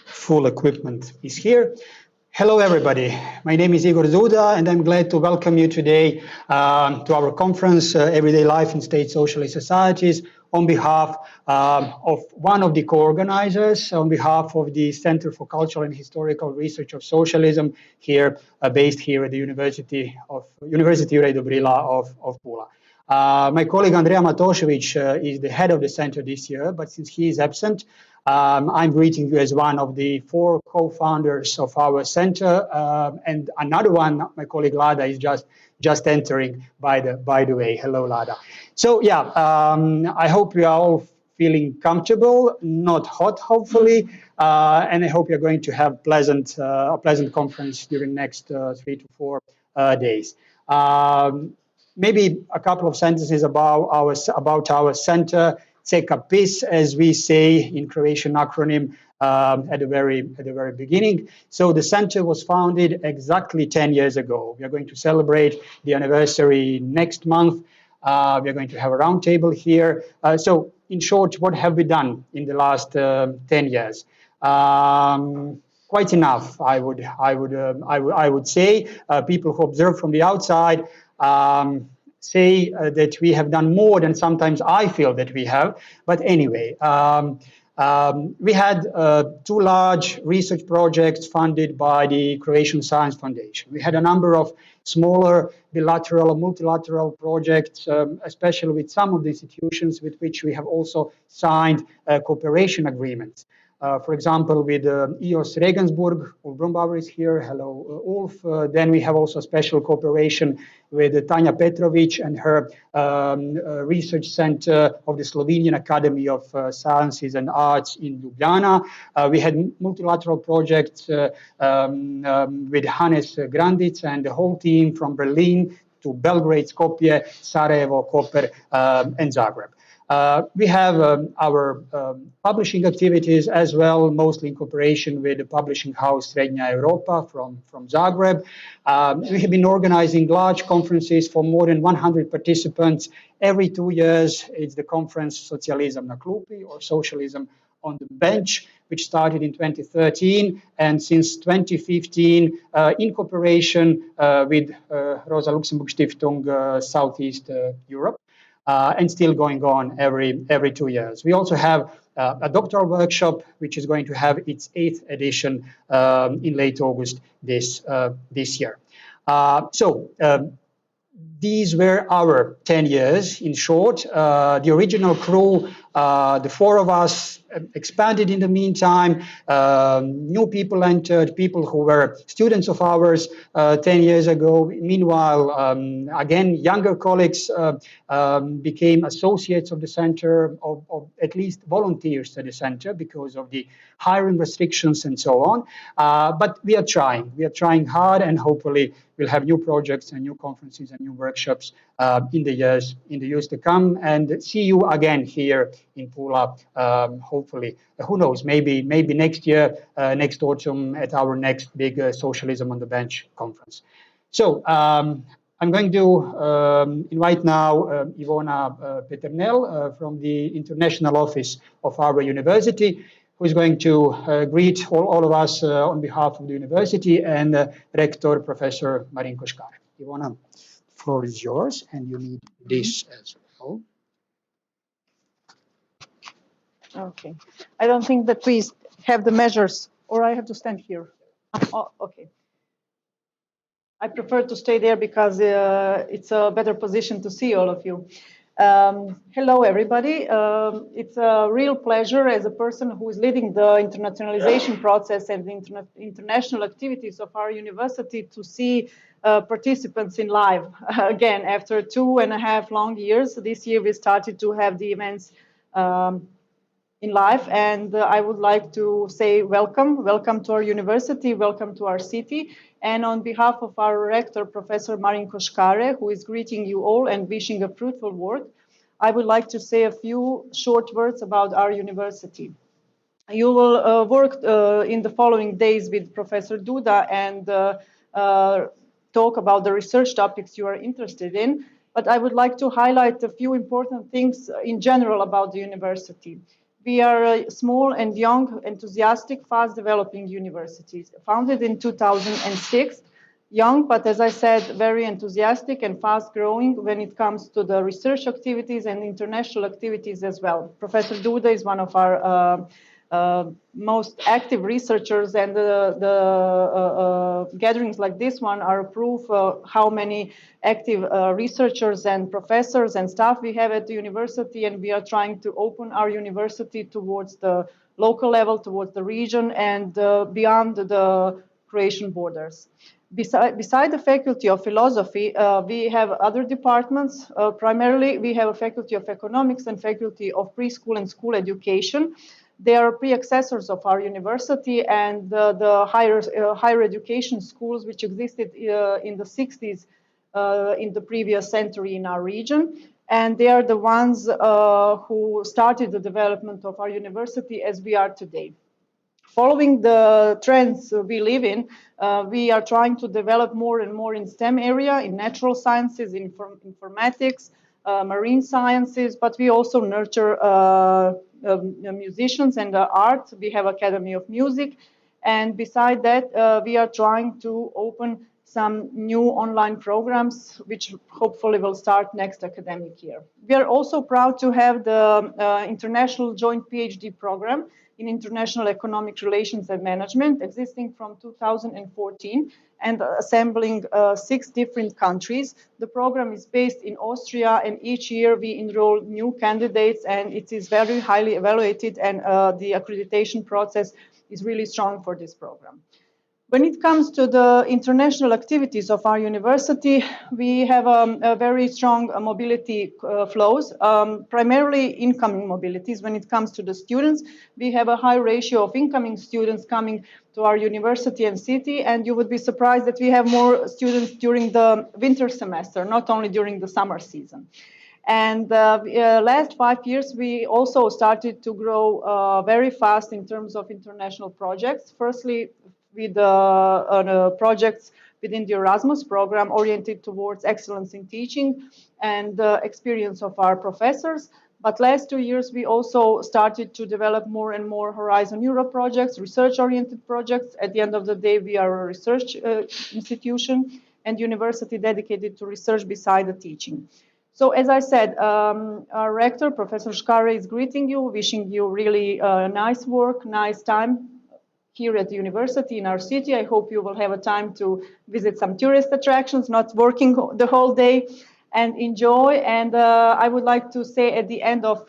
Full equipment is here. Hello, everybody. My name is Igor Duda, and I'm glad to welcome you today to our conference, Everyday Life in State-Socialist Societies, on behalf of one of the co-organizers, on behalf of the Center for Cultural and Historical Research of Socialism, here based here at the University Jurja Dobrile of Pula. My colleague Andrea Matošević is the head of the center this year, but since he is absent, I'm greeting you as one of the 4 co-founders of our center, and another one, my colleague Lada, is just entering. By the way, hello Lada. So yeah, I hope you are all feeling comfortable, not hot, hopefully, and I hope you're going to have a pleasant conference during next 3 to 4 days. Maybe a couple of sentences about our center. CKPIS, as we say in Croatian acronym, at the very beginning. So the center was founded exactly 10 years ago. We are going to celebrate the anniversary next month. We are going to have a roundtable here. So in short, what have we done in the last 10 years? Quite enough, I would say. People who observe from the outside say that we have done more than sometimes I feel that we have. But anyway, we had 2 large research projects funded by the Croatian Science Foundation. We had a number of smaller bilateral or multilateral projects, especially with some of the institutions with which we have also signed cooperation agreements. For example, with EOS Regensburg, Ulf Brumbauer is here. Hello, Ulf. Then we have also special cooperation with Tanja Petrović and her research center of the Slovenian Academy of Sciences and Arts in Ljubljana. We had multilateral projects with Hannes Grandic and the whole team from Berlin to Belgrade, Skopje, Sarajevo, Koper, and Zagreb. We have our publishing activities as well, mostly in cooperation with the publishing house Srednja Europa from Zagreb. We have been organizing large conferences for more than 100 participants. Every 2 years, it's the conference Socijalizam na klupi, or Socialism on the Bench, which started in 2013, and since 2015, in cooperation with Rosa Luxemburg Stiftung Southeast Europe. And still going on every 2 years. We also have a doctoral workshop, which is going to have its 8th edition in late August this year. These were our 10 years, in short. The original crew, the 4 of us, expanded in the meantime. New people entered, people who were students of ours 10 years ago. Meanwhile, again, younger colleagues became associates of the center, or at least volunteers at the center because of the hiring restrictions and so on. But we are trying hard, and hopefully we'll have new projects and new conferences and new workshops in the years to come, and see you again here in Pula, hopefully. Who knows, maybe next year, next autumn, at our next big Socialism on the Bench conference. So I'm going to invite now Ivona Peternel from the international office of our university, who is going to greet all of us on behalf of the university, and Rector Professor Marinko Škare. Ivona, the floor is yours, and you need this as well. Okay. I don't think that we have the measures, or I have to stand here. Oh, okay. I prefer to stay there because it's a better position to see all of you. Hello, everybody. It's a real pleasure as a person who is leading the internationalization process and the international activities of our university to see participants in live again after 2.5 long years. This year we started to have the events in live, and I would like to say welcome to our university, welcome to our city. And on behalf of our rector, Professor Marinko Škare, who is greeting you all and wishing a fruitful work, I would like to say a few short words about our university. You will work in the following days with Professor Duda and talk about the research topics you are interested in, but I would like to highlight a few important things in general about the university. We are a small and young, enthusiastic, fast-developing university, founded in 2006. Young, but as I said, very enthusiastic and fast-growing when it comes to the research activities and international activities as well. Professor Duda is one of our most active researchers, and the gatherings like this one are proof how many active researchers and professors and staff we have at the university, and we are trying to open our university towards the local level, towards the region, and beyond the Croatian borders. Beside the Faculty of Philosophy, we have other departments. Primarily, we have a Faculty of Economics and Faculty of Preschool and School Education. They are predecessors of our university and the higher education schools which existed in the 60s in the previous century in our region. And they are the ones who started the development of our university as we are today. Following the trends we live in, we are trying to develop more and more in STEM area, in natural sciences, in informatics, marine sciences, but we also nurture musicians and art. We have Academy of Music. And beside that, we are trying to open some new online programs, which hopefully will start next academic year. We are also proud to have the International Joint PhD program in International Economic Relations and Management, existing from 2014 and assembling 6 different countries. The program is based in Austria, and each year we enroll new candidates, and it is very highly evaluated, and the accreditation process is really strong for this program. When it comes to the international activities of our university, we have a very strong mobility flows, primarily incoming mobilities. When it comes to the students, we have a high ratio of incoming students coming to our university and city, and you would be surprised that we have more students during the winter semester, not only during the summer season. And last 5 years, we also started to grow very fast in terms of international projects. Firstly, with projects within the Erasmus program oriented towards excellence in teaching and the experience of our professors. But last 2 years, we also started to develop more and more Horizon Europe projects, research-oriented projects. At the end of the day, we are a research institution and university dedicated to research beside the teaching. So as I said, our rector, Professor Škare, is greeting you, wishing you really nice work, nice time here at the university in our city. I hope you will have a time to visit some tourist attractions, not working the whole day, and enjoy. And I would like to say at the end of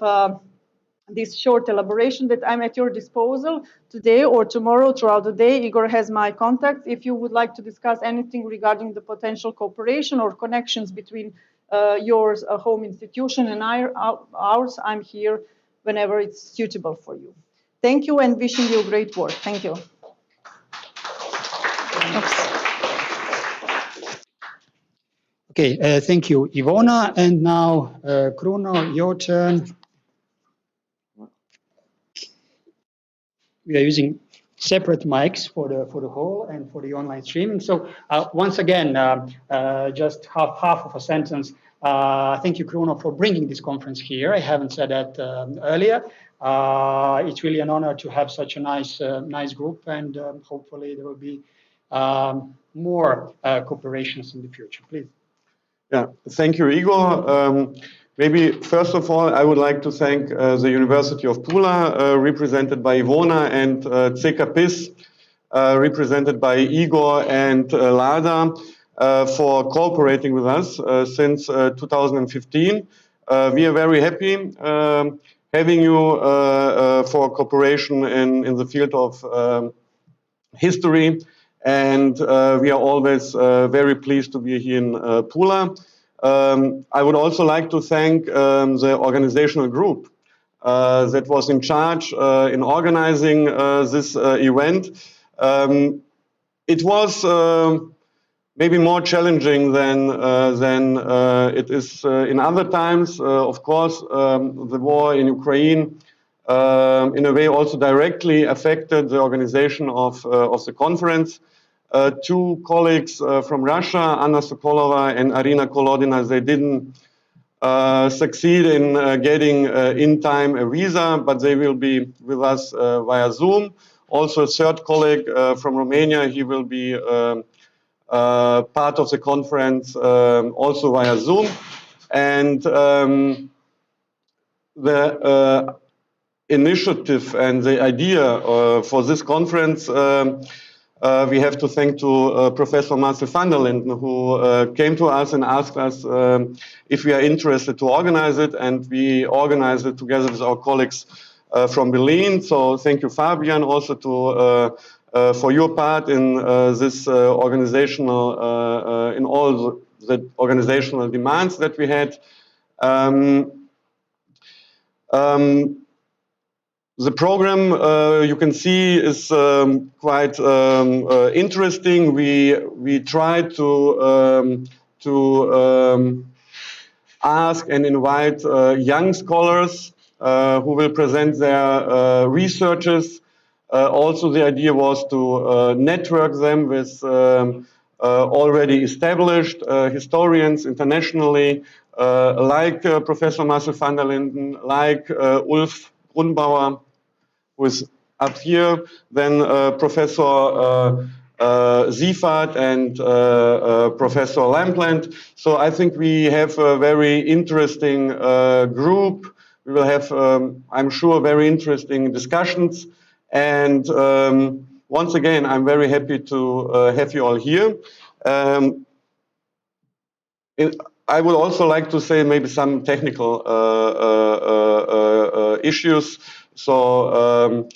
this short elaboration that I'm at your disposal today or tomorrow throughout the day. Igor has my contact. If you would like to discuss anything regarding the potential cooperation or connections between yours, a home institution, and ours, I'm here whenever it's suitable for you. Thank you, and wishing you great work. Thank you. Okay, thank you, Ivona. And now, Kruno, your turn. We are using separate mics for the hall and for the online streaming. So once again, just half of a sentence. Thank you, Kruno, for bringing this conference here. I haven't said that earlier. It's really an honor to have such a nice group, and hopefully there will be more cooperations in the future. Please. Yeah, thank you, Igor. Maybe first of all, I would like to thank the University of Pula, represented by Ivona, and CKPIS, represented by Igor and Lada, for cooperating with us since 2015. We are very happy having you for cooperation in the field of history, and we are always very pleased to be here in Pula. I would also like to thank the organizational group that was in charge in organizing this event. It was maybe more challenging than it is in other times. Of course, the war in Ukraine in a way also directly affected the organization of the conference. two colleagues from Russia, Anna Sokolova and Arina Kolodina, they didn't succeed in getting in time a visa, but they will be with us via Zoom. Also, a third colleague from Romania, he will be part of the conference also via Zoom. And the initiative and the idea for this conference, we have to thank to Professor Marcel van der Linden, who came to us and asked us if we are interested to organize it, and we organized it together with our colleagues from Berlin. So thank you, Fabian, also to for your part in this organizational, in all the organizational demands that we had. The program you can see is quite interesting. We try to ask and invite young scholars who will present their researches. Also, the idea was to network them with already established historians internationally, like Professor Marcel van der Linden, like Ulf Grunbauer, who is up here, then Professor Siefert and Professor Lampland. So I think we have a very interesting group. We will have, I'm sure, very interesting discussions. And once again, I'm very happy to have you all here. I would also like to say maybe some technical issues. So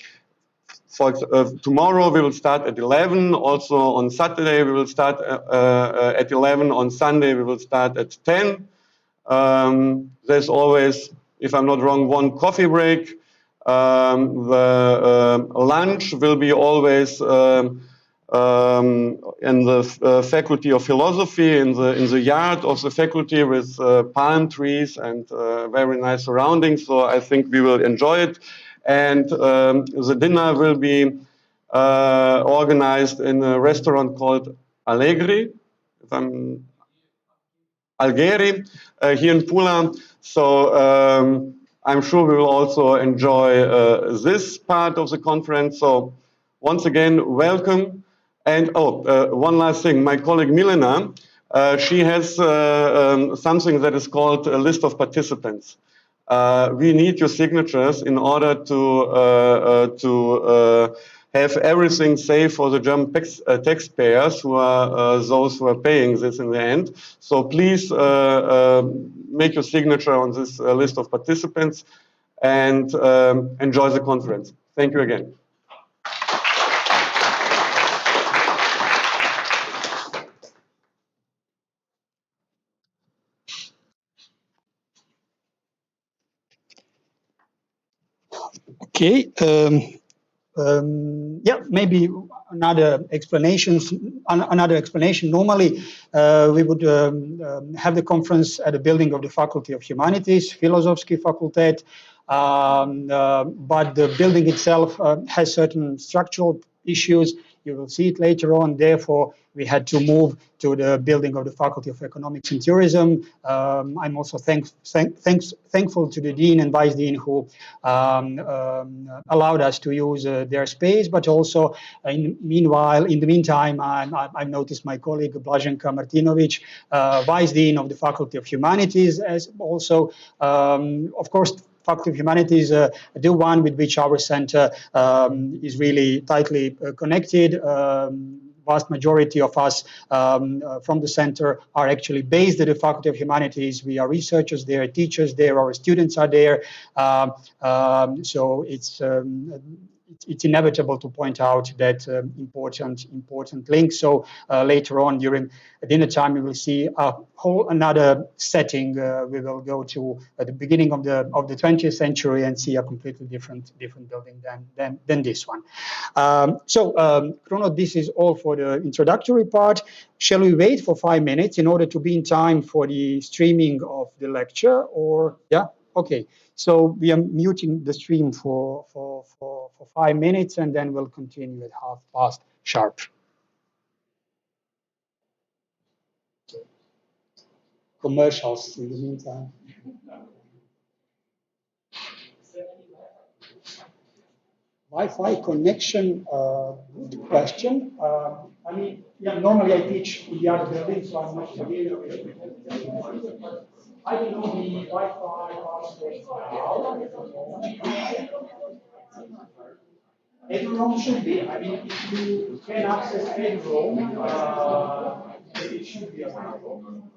tomorrow we will start at 11. Also on Saturday we will start at 11. On Sunday we will start at 10. There's always, if I'm not wrong, one coffee break. The lunch will be always in the Faculty of Philosophy, in the yard of the faculty with palm trees and very nice surroundings. So I think we will enjoy it. And the dinner will be organized in a restaurant called Allegri, Algeri, here in Pula. So I'm sure we will also enjoy this part of the conference. So once again, welcome. And one last thing, my colleague Milena, she has something that is called a list of participants. We need your signatures in order to have everything safe for the German taxpayers, who are those who are paying this in the end. So please make your signature on this list of participants and enjoy the conference. Thank you again. Okay. Yeah, maybe another explanation. Normally, we would have the conference at the building of the Faculty of Humanities, Filozofski Fakultet, but the building itself has certain structural issues. You will see it later on. Therefore, we had to move to the building of the Faculty of Economics and Tourism. I'm also thankful to the Dean and Vice Dean who allowed us to use their space, but also in the meantime, I've noticed my colleague Blaženka Martinović, Vice Dean of the Faculty of Humanities, as also, of course, Faculty of Humanities, the one with which our center is really tightly connected. Vast majority of us from the center are actually based at the Faculty of Humanities. We are researchers there, teachers there, our students are there. So it's inevitable to point out that important link. So later on during dinner time, we will see a whole another setting. We will go to at the beginning of the 20th century and see a completely different building than this one. Chrono, this is all for the introductory part. Shall we wait for 5 minutes in order to be in time for the streaming of the lecture? Or yeah, okay. So we are muting the stream for 5 minutes, and then we'll continue at 1:30 sharp. commercials in the meantime. Wi-Fi connection, good question. I mean, yeah, normally I teach in the other building, so I'm not familiar with it. I don't know the Wi-Fi password now. Every room should be. I mean, if you can access every room, it should be available.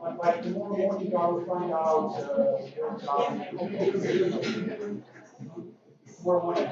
But by tomorrow morning, I will find out. Tomorrow morning.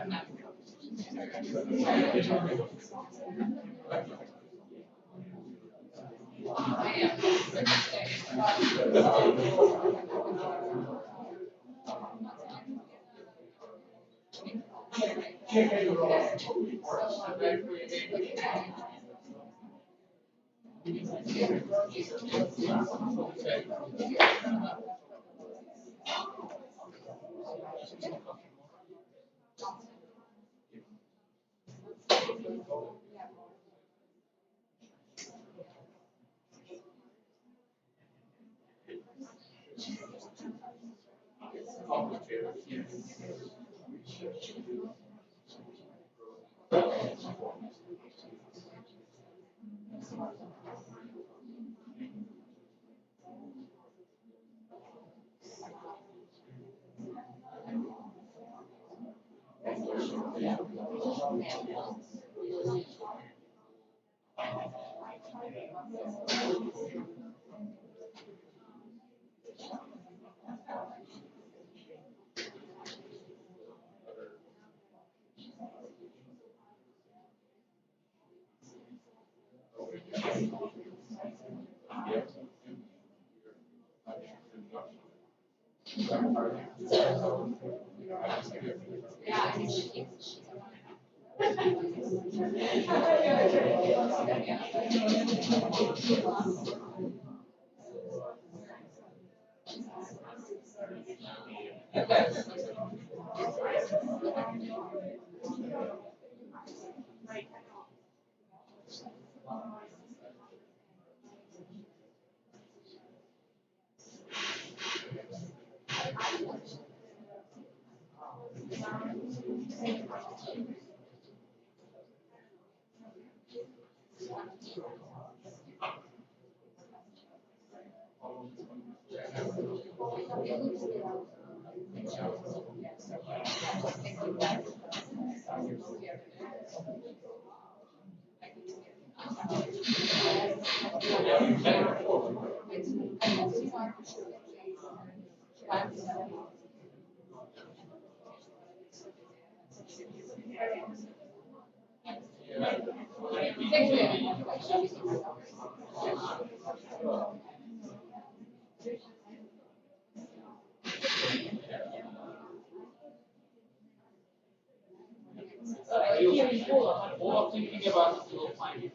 Here in Pula, all thinking about your finding.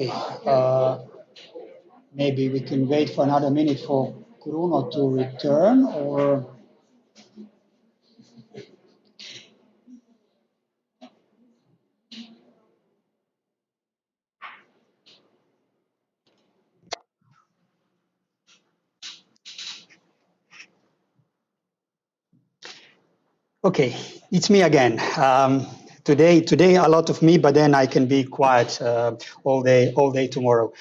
Okay, maybe we can wait for another minute for Bruno to return, or okay, it's me again. Today a lot of me, but then I can be quiet all day tomorrow.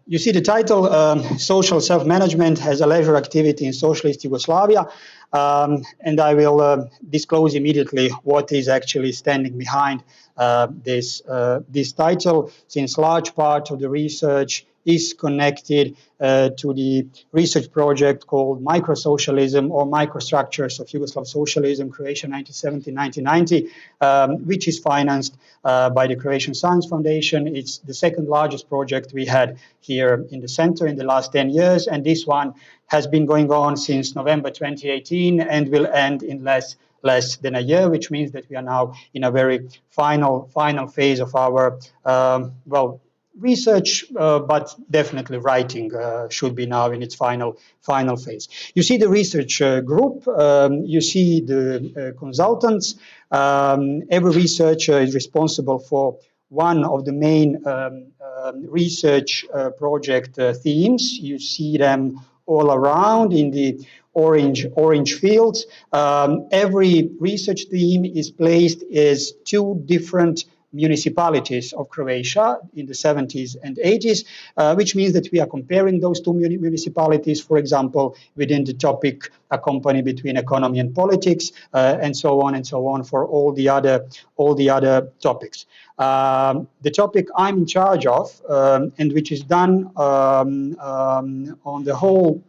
You see the title, Social Self-Management as a Leisure Activity in Socialist Yugoslavia, and I will disclose immediately what is actually standing behind this title, since large part of the research is connected to the research project called Microsocialism or Microstructures of Yugoslav Socialism, Croatia 1970-1990, which is financed by the Croatian Science Foundation. It's the second largest project we had here in the center in the last 10 years, and this one has been going on since November 2018 and will end in less than a year, which means that we are now in a very final phase of our, research, but definitely writing should be now in its final phase. You see the research group, you see the consultants. Every researcher is responsible for one of the main research project themes. You see them all around in the orange fields. Every research theme is placed as two different municipalities of Croatia in the 70s and 80s, which means that we are comparing those two municipalities, for example, within the topic a company between economy and politics, and so on for all the other topics. The topic I'm in charge of, and which is done on the whole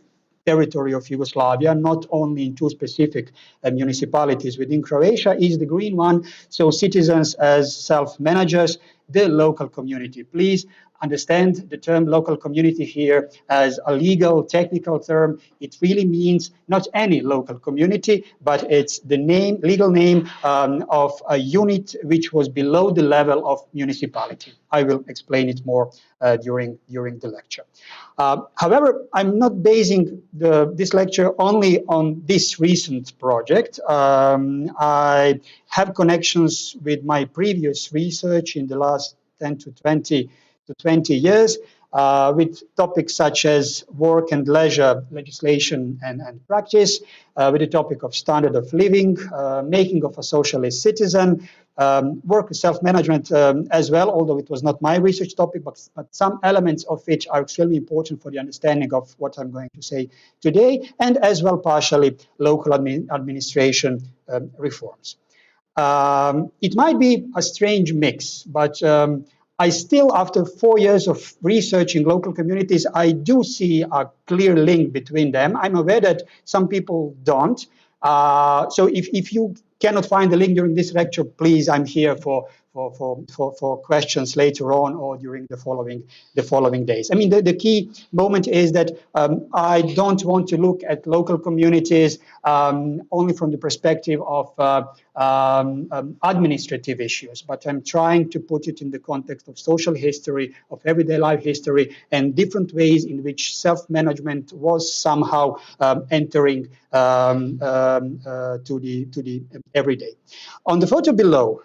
territory of Yugoslavia, not only in two specific municipalities within Croatia, is the green one. So citizens as self-managers, the local community. Please understand the term local community here as a legal, technical term. It really means not any local community, but it's the legal name of a unit which was below the level of municipality. I will explain it more during the lecture. However, I'm not basing this lecture only on this recent project. I have connections with my previous research in the last 10 to 20 years with topics such as work and leisure legislation and practice, with the topic of standard of living, making of a socialist citizen, work with self-management as well, although it was not my research topic, but some elements of which are extremely important for the understanding of what I'm going to say today, and as well partially local administration reforms. It might be a strange mix, but I still, after 4 years of researching local communities, I do see a clear link between them. I'm aware that some people don't. So if you cannot find the link during this lecture, please, I'm here for questions later on or during the following days. I mean, the key moment is that I don't want to look at local communities only from the perspective of administrative issues, but I'm trying to put it in the context of social history, of everyday life history, and different ways in which self-management was somehow entering to the everyday. On the photo below,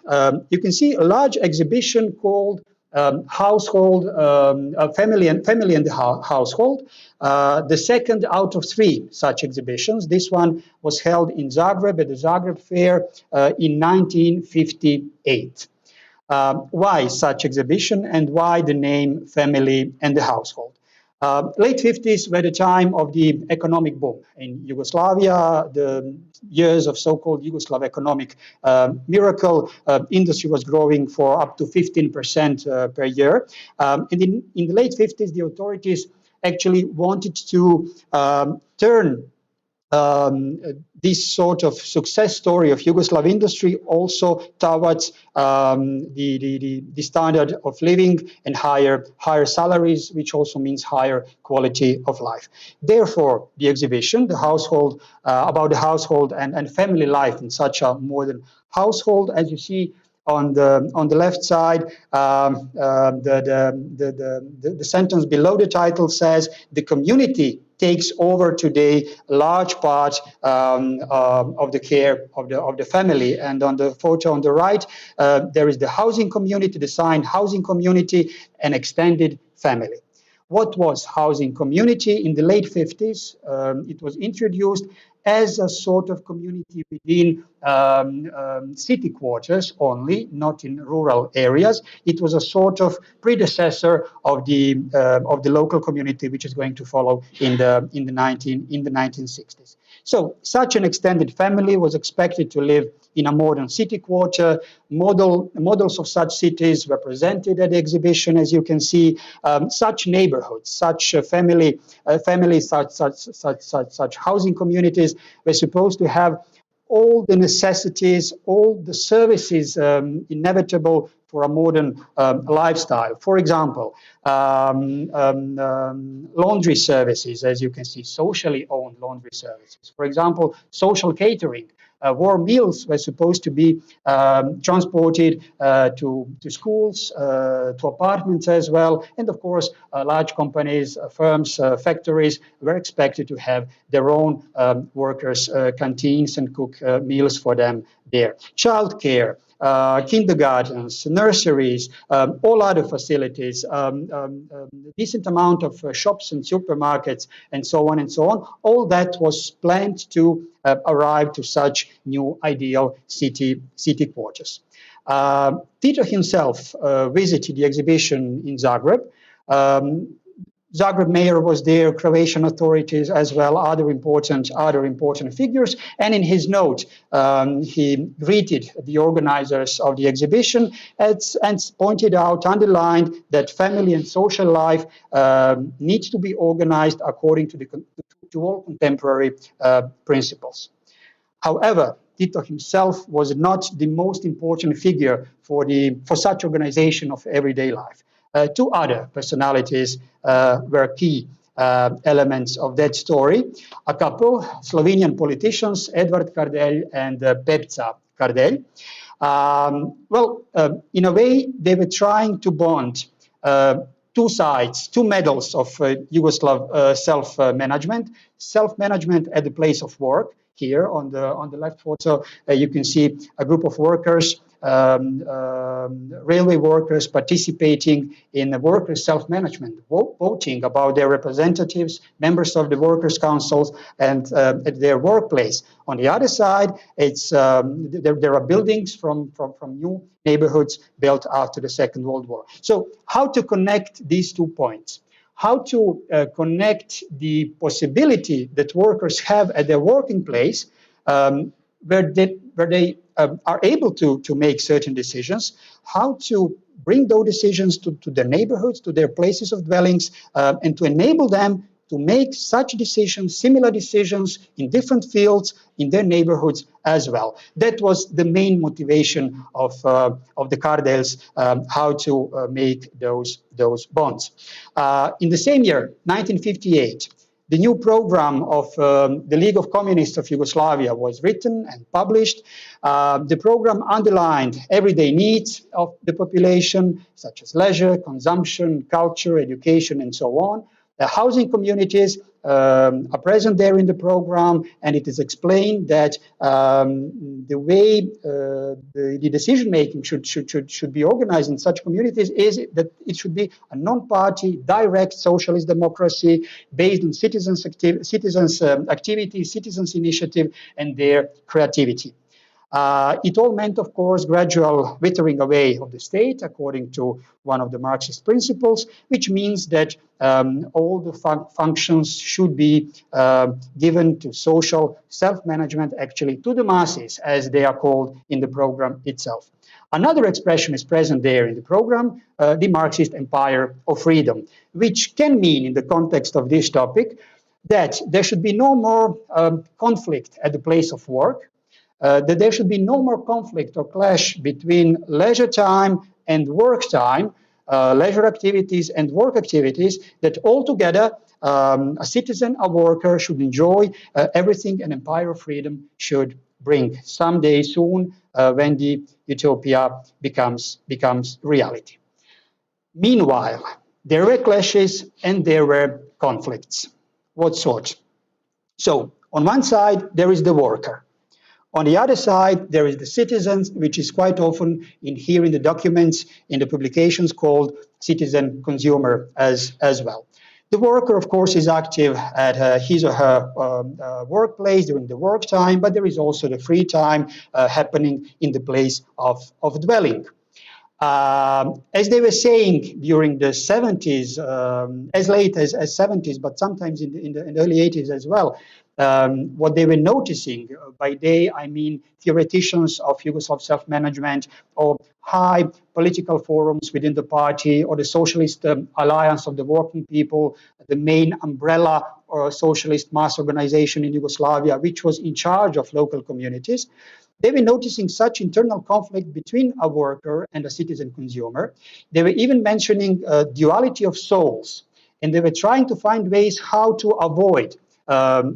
you can see a large exhibition called Household, Family and the Household. The second out of 3 such exhibitions. This one was held in Zagreb at the Zagreb Fair in 1958. Why such exhibition and why the name Family and the Household? Late 50s were the time of the economic boom in Yugoslavia, the years of so-called Yugoslav economic miracle. Industry was growing for up to 15% per year. And in the late 50s, the authorities actually wanted to turn this sort of success story of Yugoslav industry also towards the standard of living and higher salaries, which also means higher quality of life. Therefore, the exhibition, the household, about the household and family life in such a modern household, as you see on the left side, the sentence below the title says the community takes over today a large part of the care of the family. And on the photo on the right, there is the housing community, the sign housing community, and extended family. What was housing community? In the late 50s, it was introduced as a sort of community within city quarters only, not in rural areas. It was a sort of predecessor of the local community, which is going to follow in the 1960s. So such an extended family was expected to live in a modern city quarter. Models of such cities were presented at the exhibition, as you can see. Such neighborhoods, such families, such housing communities were supposed to have all the necessities, all the services inevitable for a modern lifestyle. For example, laundry services, as you can see, socially owned laundry services. For example, social catering. Warm meals were supposed to be transported to schools, to apartments as well. And of course, large companies, firms, factories were expected to have their own workers' canteens and cook meals for them there. Childcare. Kindergartens, nurseries, all other facilities, a decent amount of shops and supermarkets, and so on and so on. All that was planned to arrive to such new ideal city quarters. Tito himself visited the exhibition in Zagreb. Zagreb mayor was there, Croatian authorities as well, other important figures. And in his note, he greeted the organizers of the exhibition and pointed out, underlined that family and social life needs to be organized according to all contemporary principles. However, Tito himself was not the most important figure for such organization of everyday life. Two other personalities were key elements of that story. A couple, Slovenian politicians, Edvard Kardelj and Pepca Kardelj. In a way, they were trying to bond two sides, two medals of Yugoslav self-management. Self-management at the place of work. Here on the left photo, you can see a group of workers, railway workers participating in the workers' self-management, voting about their representatives, members of the workers' councils, and at their workplace. On the other side, there are buildings from new neighborhoods built after the Second World War. So how to connect these 2 points? How to connect the possibility that workers have at their working place, where they are able to make certain decisions, how to bring those decisions to their neighborhoods, to their places of dwellings, and to enable them to make such decisions, similar decisions in different fields in their neighborhoods as well. That was the main motivation of the Kardeljs, how to make those bonds. In the same year, 1958, the new program of the League of Communists of Yugoslavia was written and published. The program underlined everyday needs of the population, such as leisure, consumption, culture, education, and so on. The housing communities are present there in the program, and it is explained that the way the decision-making should be organized in such communities is that it should be a non-party, direct socialist democracy based on citizens' activity, citizens' initiative, and their creativity. It all meant, of course, gradual withering away of the state according to one of the Marxist principles, which means that all the functions should be given to social self-management, actually to the masses, as they are called in the program itself. Another expression is present there in the program, the Marxist empire of freedom, which can mean, in the context of this topic, that there should be no more conflict at the place of work, that there should be no more conflict or clash between leisure time and work time, leisure activities and work activities, that altogether a citizen, a worker should enjoy everything an empire of freedom should bring. Someday soon, when the utopia becomes reality. Meanwhile, there were clashes and there were conflicts. What sort? So, on one side, there is the worker. On the other side, there is the citizens, which is quite often here in the documents, in the publications called citizen consumer as well. The worker, of course, is active at his or her workplace during the work time, but there is also the free time happening in the place of dwelling. As they were saying during the 70s, as late as 70s, but sometimes in the early 80s as well, what they were noticing, by they I mean theoreticians of Yugoslav self-management or high political forums within the party or the Socialist Alliance of the Working People, the main umbrella or socialist mass organization in Yugoslavia, which was in charge of local communities. They were noticing such internal conflict between a worker and a citizen consumer. They were even mentioning duality of souls, and they were trying to find ways how to avoid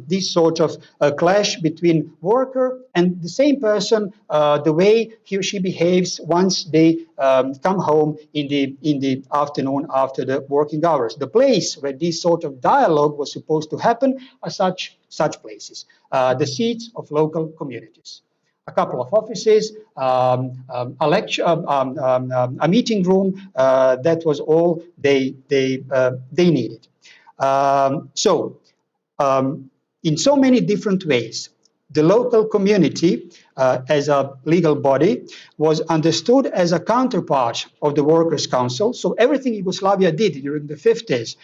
this sort of clash between worker and the same person, the way he or she behaves once they come home in the afternoon after the working hours. The place where this sort of dialogue was supposed to happen are such places, the seats of local communities. A couple of offices, a lecture, a meeting room. That was all they needed. In so many different ways, the local community as a legal body was understood as a counterpart of the Workers' Council. So everything Yugoslavia did during the 50s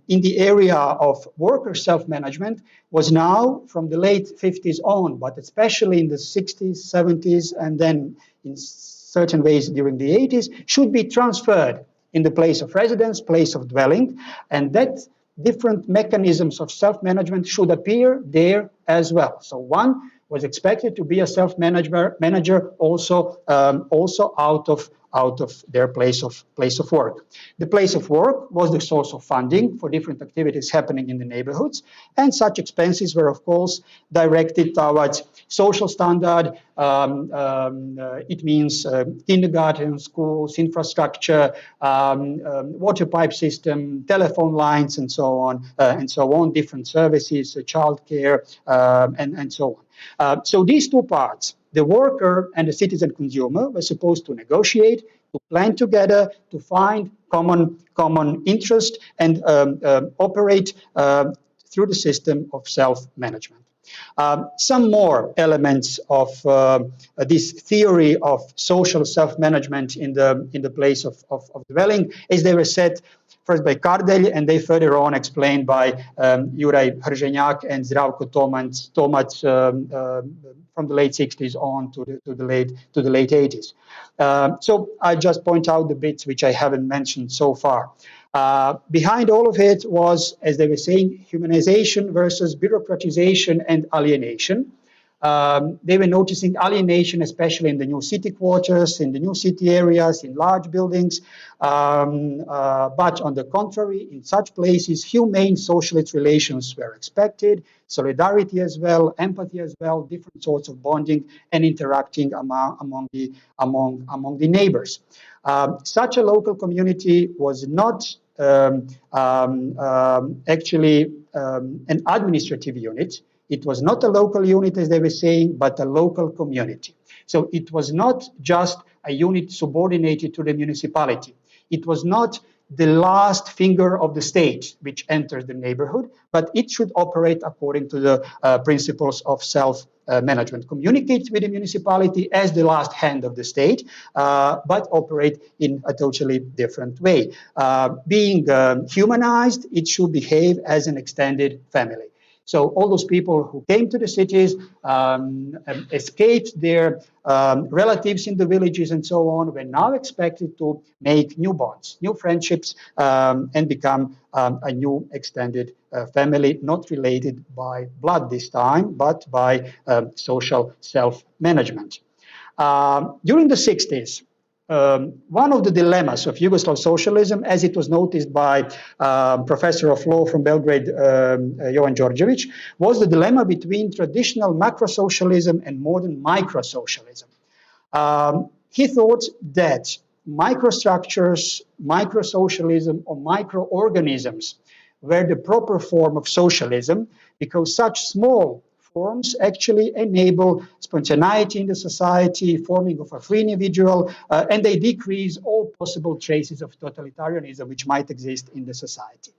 in the area of worker self-management was now from the late 50s on, but especially in the 60s, 70s, and then in certain ways during the 80s, should be transferred in the place of residence, place of dwelling, and that different mechanisms of self-management should appear there as well. So one was expected to be a self-manager also out of their place of work. The place of work was the source of funding for different activities happening in the neighborhoods, and such expenses were, of course, directed towards social standard. It means kindergarten, schools, infrastructure, water pipe system, telephone lines, and so on, different services, childcare, and so on. So these two parts, the worker and the citizen consumer, were supposed to negotiate, to plan together, to find common interest, and operate through the system of self-management. Some more elements of this theory of social self-management in the place of dwelling, as they were said first by Kardelj, and they further on explained by Juraj Hrženjak and Zdravko Tomac from the late 60s on to the late 80s. So I just point out the bits which I haven't mentioned so far. Behind all of it was, as they were saying, humanization versus bureaucratization and alienation. They were noticing alienation, especially in the new city quarters, in the new city areas, in large buildings. But on the contrary, in such places, humane socialist relations were expected, solidarity as well, empathy as well, different sorts of bonding and interacting among the neighbors. Such a local community was not actually an administrative unit. It was not a local unit, as they were saying, but a local community. So it was not just a unit subordinated to the municipality. It was not the last finger of the state which enters the neighborhood, but it should operate according to the principles of self-management. Communicate with the municipality as the last hand of the state, but operate in a totally different way. Being humanized, it should behave as an extended family. So all those people who came to the cities, escaped their relatives in the villages and so on, were now expected to make new bonds, new friendships, and become a new extended family, not related by blood this time, but by social self-management. During the 60s, one of the dilemmas of Yugoslav socialism, as it was noticed by professor of law from Belgrade, Jovan Đorđević, was the dilemma between traditional macro-socialism and modern micro-socialism. He thought that microstructures, microsocialism, or microorganisms were the proper form of socialism, because such small forms actually enable spontaneity in the society, forming of a free individual, and they decrease all possible traces of totalitarianism which might exist in the society.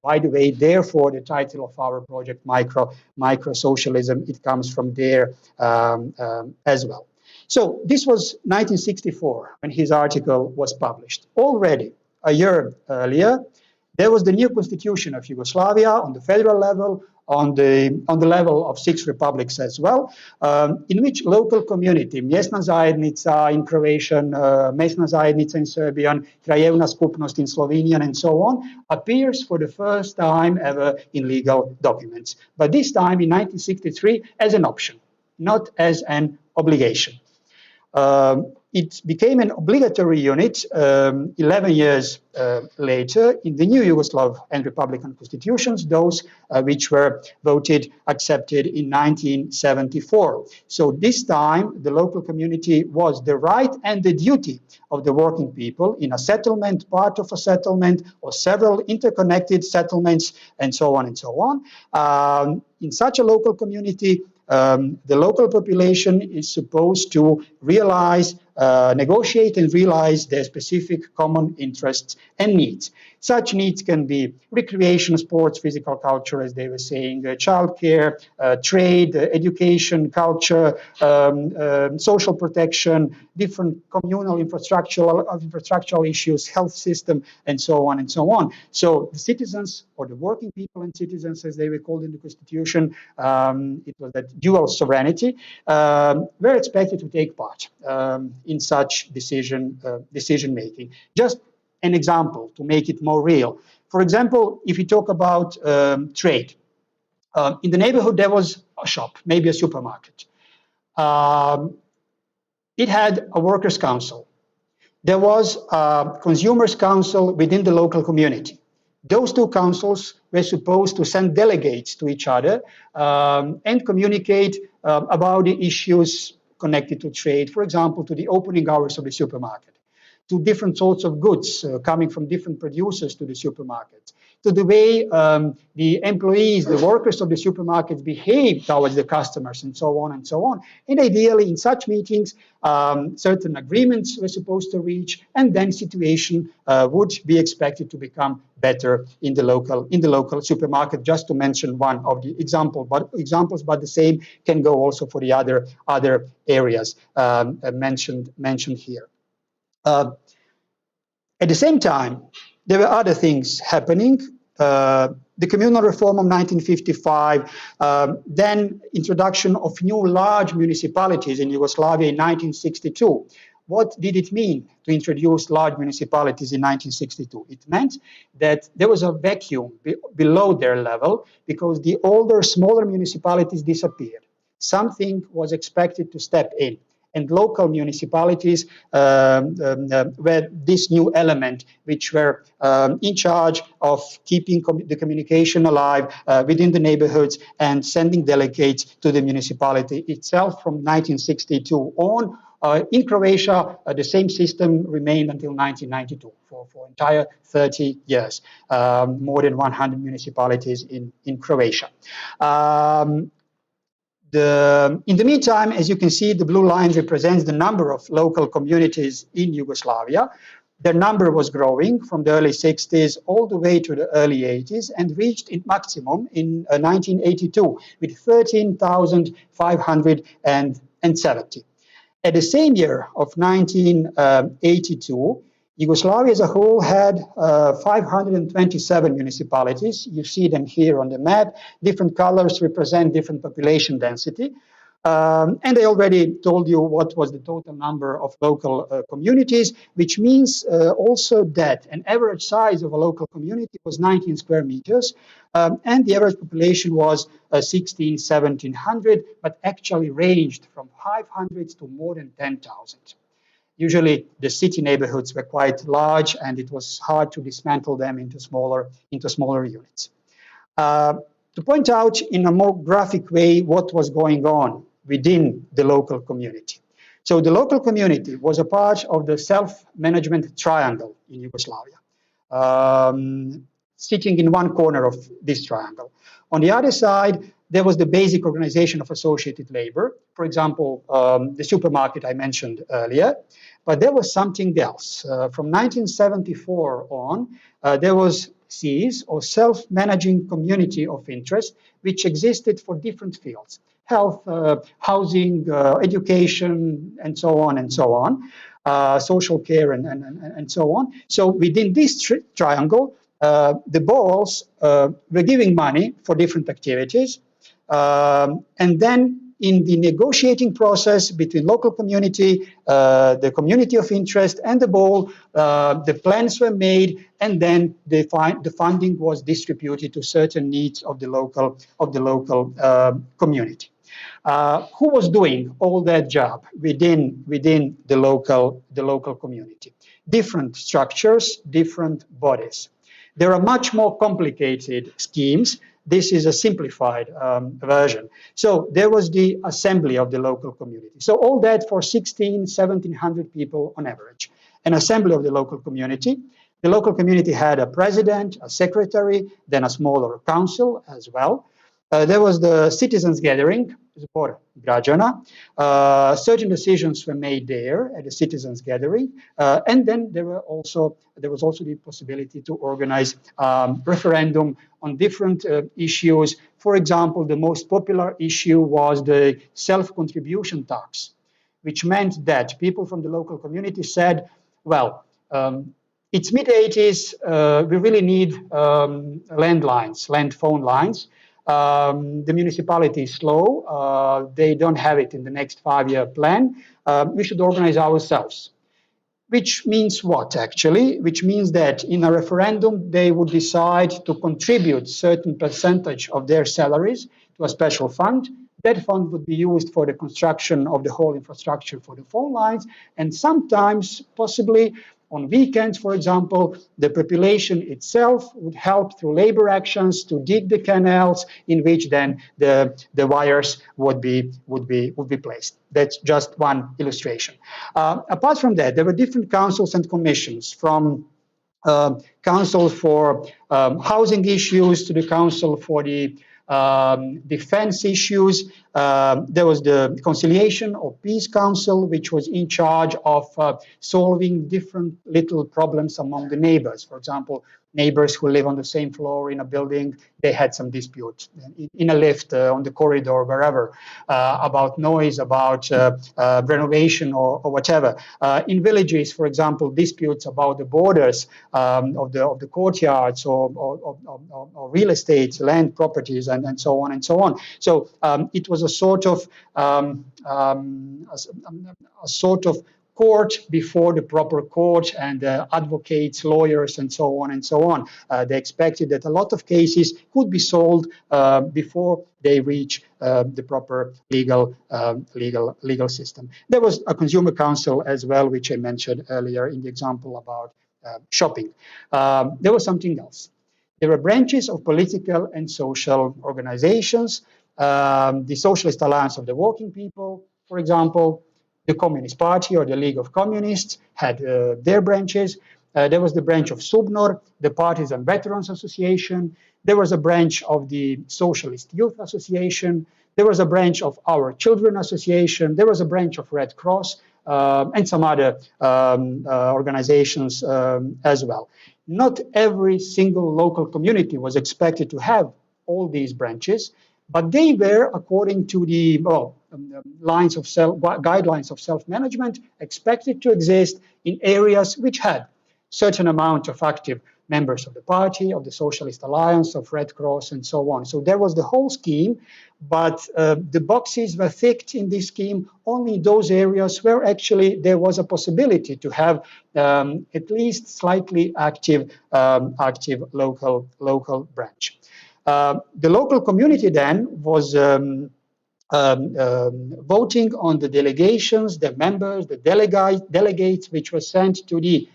By the way, therefore, the title of our project, Micro-Socialism, it comes from there as well. So this was 1964 when his article was published. Already a year earlier, there was the new constitution of Yugoslavia on the federal level, on the level of 6 republics as well, in which local community, mjesna zajednica in Croatian, mesna zajednica in Serbian, krajevna skupnost in Slovenian, and so on, appears for the first time ever in legal documents. But this time in 1963 as an option, not as an obligation. It became an obligatory unit 11 years later in the new Yugoslav and Republican constitutions, those which were voted, accepted in 1974. So this time, the local community was the right and the duty of the working people in a settlement, part of a settlement, or several interconnected settlements, and so on and so on. In such a local community, the local population is supposed to realize, negotiate and realize their specific common interests and needs. Such needs can be recreation, sports, physical culture, as they were saying, childcare, trade, education, culture, social protection, different communal infrastructural issues, health system, and so on and so on. So the citizens, or the working people and citizens, as they were called in the constitution, it was that dual sovereignty, were expected to take part in such decision making. Just an example to make it more real. For example, if you talk about trade, in the neighborhood there was a shop, maybe a supermarket. It had a workers' council. There was a consumers' council within the local community. Those two councils were supposed to send delegates to each other and communicate about the issues connected to trade, for example, to the opening hours of the supermarket, to different sorts of goods coming from different producers to the supermarkets, to the way the employees, the workers of the supermarkets behave towards the customers, and so on and so on. And ideally, in such meetings, certain agreements were supposed to reach, and then situation would be expected to become better in the local supermarket. Just to mention one of the examples, but the same can go also for the other areas mentioned here. At the same time, there were other things happening. The communal reform of 1955, then introduction of new large municipalities in Yugoslavia in 1962. What did it mean to introduce large municipalities in 1962? It meant that there was a vacuum below their level because the older, smaller municipalities disappeared. Something was expected to step in. And local municipalities were this new element, which were in charge of keeping the communication alive within the neighborhoods and sending delegates to the municipality itself from 1962 on. In Croatia, the same system remained until 1992 for entire 30 years, more than 100 municipalities in Croatia. In the meantime, as you can see, the blue line represents the number of local communities in Yugoslavia. Their number was growing from the early 60s all the way to the early 80s and reached its maximum in 1982 with 13,570. At the same year of 1982, Yugoslavia as a whole had 527 municipalities. You see them here on the map. Different colors represent different population density. And I already told you what was the total number of local communities, which means also that an average size of a local community was 19 square meters, and the average population was 1,1700, but actually ranged from 500 to more than 10,000. Usually the city neighborhoods were quite large and it was hard to dismantle them into smaller units. To point out in a more graphic way what was going on within the local community. So the local community was a part of the self-management triangle in Yugoslavia, sitting in one corner of this triangle. On the other side, there was the basic organization of associated labor, for example, the supermarket I mentioned earlier. But there was something else. From 1974 on, there was SEAS, or self-managing community of interest, which existed for different fields: health, housing, education, and so on and so on, social care, and so on. So within this triangle, the balls were giving money for different activities. And then in the negotiating process between local community, the community of interest, and the ball, the plans were made, and then the funding was distributed to certain needs of the local community. Who was doing all that job within the local community? Different structures, different bodies. There are much more complicated schemes. This is a simplified version. So there was the assembly of the local community. So all that for 1,700 people on average. An assembly of the local community. The local community had a president, a secretary, then a smaller council as well. There was the citizens gathering, Zbor građana. Certain decisions were made there at the citizens gathering, and then there was also the possibility to organize referendum on different issues. For example, the most popular issue was the self-contribution tax, which meant that people from the local community said, well, it's mid-80s, we really need land phone lines. The municipality is slow. They don't have it in the next 5-year plan. We should organize ourselves. Which means what, actually? Which means that in a referendum, they would decide to contribute certain percentage of their salaries to a special fund. That fund would be used for the construction of the whole infrastructure for the phone lines. And sometimes, possibly, on weekends, for example, the population itself would help through labor actions to dig the canals in which then the wires would be placed. That's just one illustration. Apart from that, there were different councils and commissions, from council for housing issues to the council for the defense issues. There was the Conciliation or Peace Council, which was in charge of solving different little problems among the neighbors. For example, neighbors who live on the same floor in a building, they had some disputes in a lift, on the corridor, wherever, about noise, about renovation or whatever. In villages, for example, disputes about the borders of the courtyards or real estate, land properties, and so on and so on. So it was a sort of court before the proper court, and advocates, lawyers, and so on and so on. They expected that a lot of cases could be solved before they reach the proper legal system. There was a consumer council as well, which I mentioned earlier in the example about shopping. There was something else. There were branches of political and social organizations. The Socialist Alliance of the Working People, for example, the Communist Party or the League of Communists had their branches. There was the branch of Subnor, the Partisan Veterans Association. There was a branch of the Socialist Youth Association. There was a branch of Our Children Association. There was a branch of Red Cross and some other organizations as well. Not every single local community was expected to have all these branches, but they were, according to the guidelines of self-management, expected to exist in areas which had certain amount of active members of the party, of the Socialist Alliance, of Red Cross, and so on. So there was the whole scheme, but the boxes were ticked in this scheme only in those areas where actually there was a possibility to have at least slightly active local branch. The local community then was voting on the delegations, the members, the delegates, which were sent to the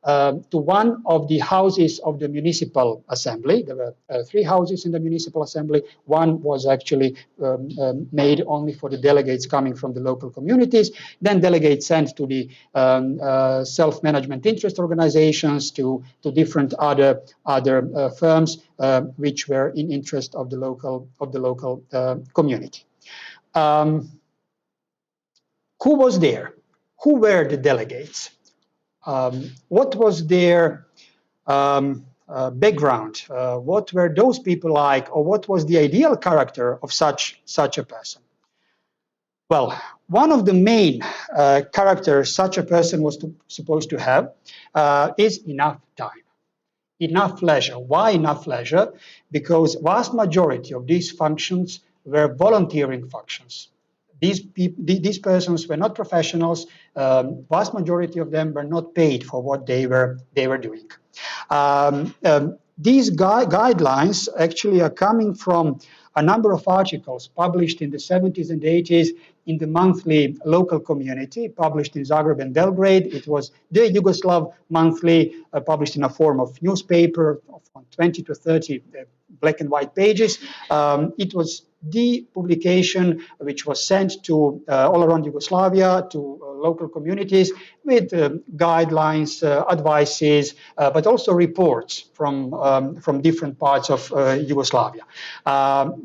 to one of the houses of the municipal assembly. There were 3 houses in the municipal assembly. One was actually made only for the delegates coming from the local communities. Then delegates sent to the self-management interest organizations, to different other firms which were in interest of the local community. Who was there? Who were the delegates? What was their background? What were those people like, or what was the ideal character of such a person? Well, one of the main characters such a person was supposed to have is enough time, enough leisure. Why enough leisure? Because vast majority of these functions were volunteering functions. These persons were not professionals. Vast majority of them were not paid for what they were doing. These guidelines actually are coming from a number of articles published in the 70s and 80s in the monthly local community, published in Zagreb and Belgrade. It was the Yugoslav monthly, published in a form of newspaper of 20 to 30 black and white pages. It was the publication which was sent to all around Yugoslavia, to local communities, with guidelines, advices, but also reports from different parts of Yugoslavia.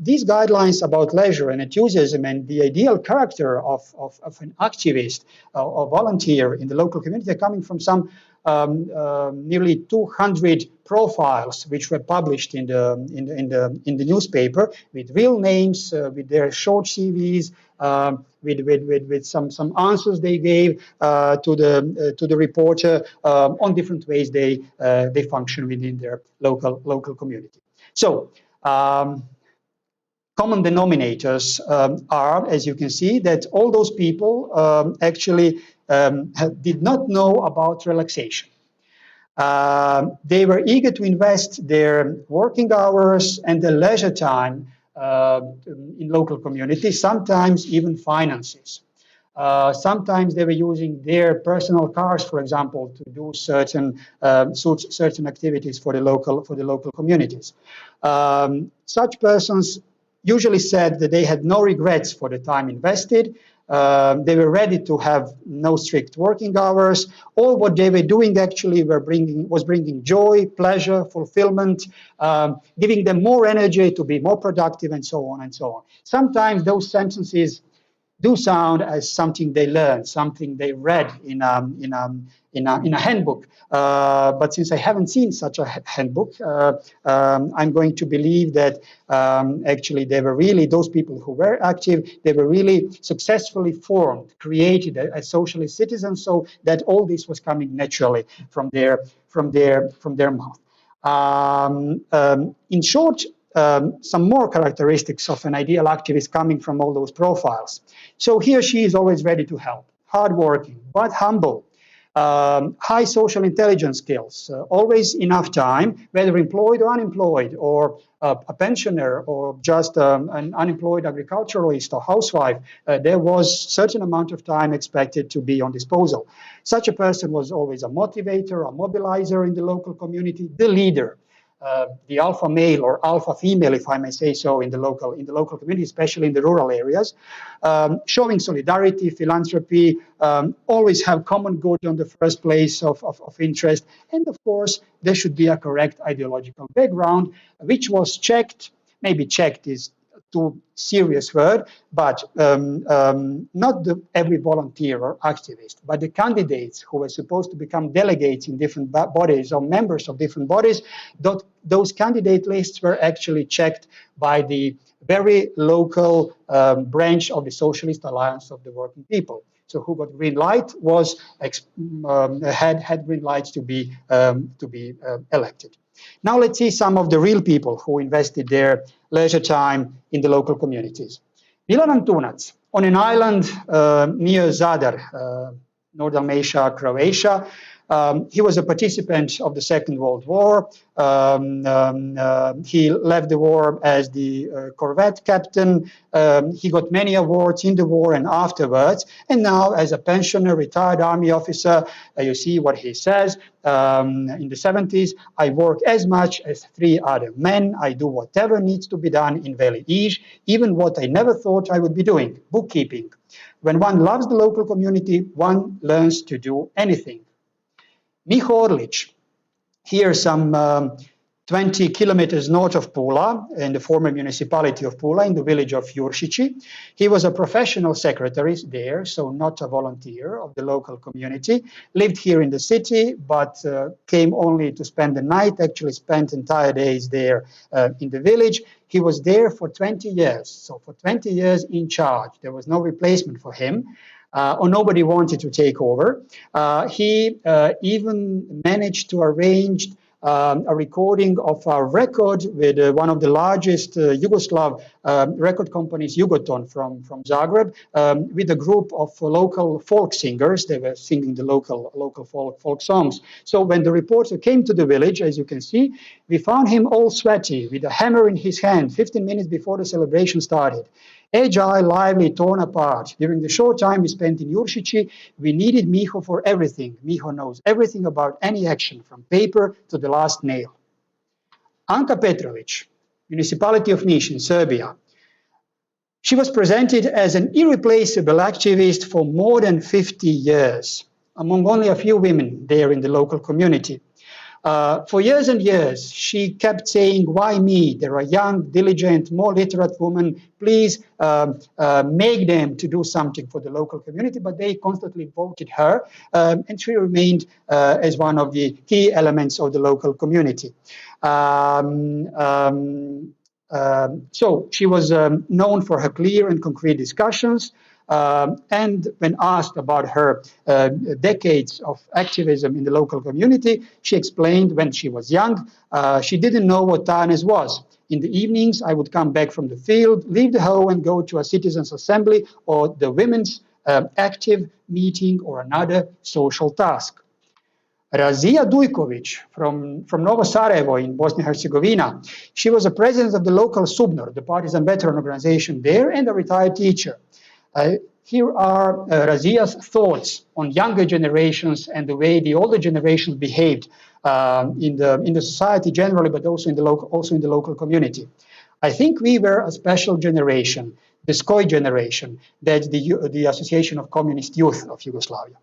These guidelines about leisure and enthusiasm and the ideal character of an activist or volunteer in the local community are coming from some nearly 200 profiles which were published in the newspaper, with real names, with their short CVs, with some answers they gave to the reporter on different ways they function within their local community. So common denominators are, as you can see, that all those people actually did not know about relaxation. They were eager to invest their working hours and their leisure time in local communities, sometimes even finances. Sometimes they were using their personal cars, for example, to do certain activities for the local communities. Such persons usually said that they had no regrets for the time invested. They were ready to have no strict working hours. All what they were doing actually was bringing joy, pleasure, fulfillment, giving them more energy to be more productive, and so on and so on. Sometimes those sentences do sound as something they learned, something they read in a handbook. But since I haven't seen such a handbook, I'm going to believe that actually they were really, those people who were active, they were really successfully formed, created as socialist citizens, so that all this was coming naturally from their mouth. In short, some more characteristics of an ideal activist coming from all those profiles. So he or she is always ready to help, hardworking, but humble, high social intelligence skills, always enough time, whether employed or unemployed, or a pensioner, or just an unemployed agriculturalist or housewife, there was certain amount of time expected to be on disposal. Such a person was always a motivator, a mobilizer in the local community, the leader. The alpha male or alpha female, if I may say so, in the local community, especially in the rural areas, showing solidarity, philanthropy, always have common good on the first place of interest, and of course there should be a correct ideological background, which was checked. Maybe checked is too serious word, but not every volunteer or activist, but the candidates who were supposed to become delegates in different bodies or members of different bodies, those candidate lists were actually checked by the very local branch of the Socialist Alliance of the Working People. So who got green light had green lights to be elected. Now let's see some of the real people who invested their leisure time in the local communities. Milan Antunac, on an island near Zadar, North Dalmatia, Croatia, He was a participant of the Second World War. He left the war as the corvette captain. He got many awards in the war and afterwards. And now, as a pensioner, retired army officer, you see what he says. In the 70s, I work as much as 3 other men. I do whatever needs to be done in Veli Iž, even what I never thought I would be doing, bookkeeping. When one loves the local community, one learns to do anything. Miho Orlić, here some 20 kilometers north of Pula, in the former municipality of Pula, in the village of Juršići. He was a professional secretary there, so not a volunteer of the local community. Lived here in the city, but came only to spend the night, actually spent entire days there in the village. He was there for 20 years, so for 20 years in charge. There was no replacement for him. Or nobody wanted to take over. He even managed to arrange a recording of a record with one of the largest Yugoslav record companies, Jugoton, from Zagreb, with a group of local folk singers. They were singing the local folk songs. So when the reporter came to the village, as you can see, we found him all sweaty, with a hammer in his hand, 15 minutes before the celebration started. Agile, lively, torn apart. During the short time we spent in Juršići, we needed Miho for everything. Miho knows everything about any action, from paper to the last nail. Anka Petrović, Municipality of Niš in Serbia. She was presented as an irreplaceable activist for more than 50 years, among only a few women there in the local community. For years and years, she kept saying, why me? There are young, diligent, more literate women. Please make them to do something for the local community. But they constantly voted her, and she remained as one of the key elements of the local community. So she was known for her clear and concrete discussions. And when asked about her decades of activism in the local community, she explained when she was young, she didn't know what Tanes was. In the evenings, I would come back from the field, leave the home and go to a citizens' assembly or the women's active meeting or another social task. Razija Dujković from Novo Sarajevo in Bosnia and Herzegovina. She was a president of the local Subnor, the partisan veteran organization there, and a retired teacher. Here are Razija's thoughts on younger generations and the way the older generations behaved in the society generally, but also in the local community. I think we were a special generation, the SKOJ generation, that's the Association of Communist Youth of Yugoslavia.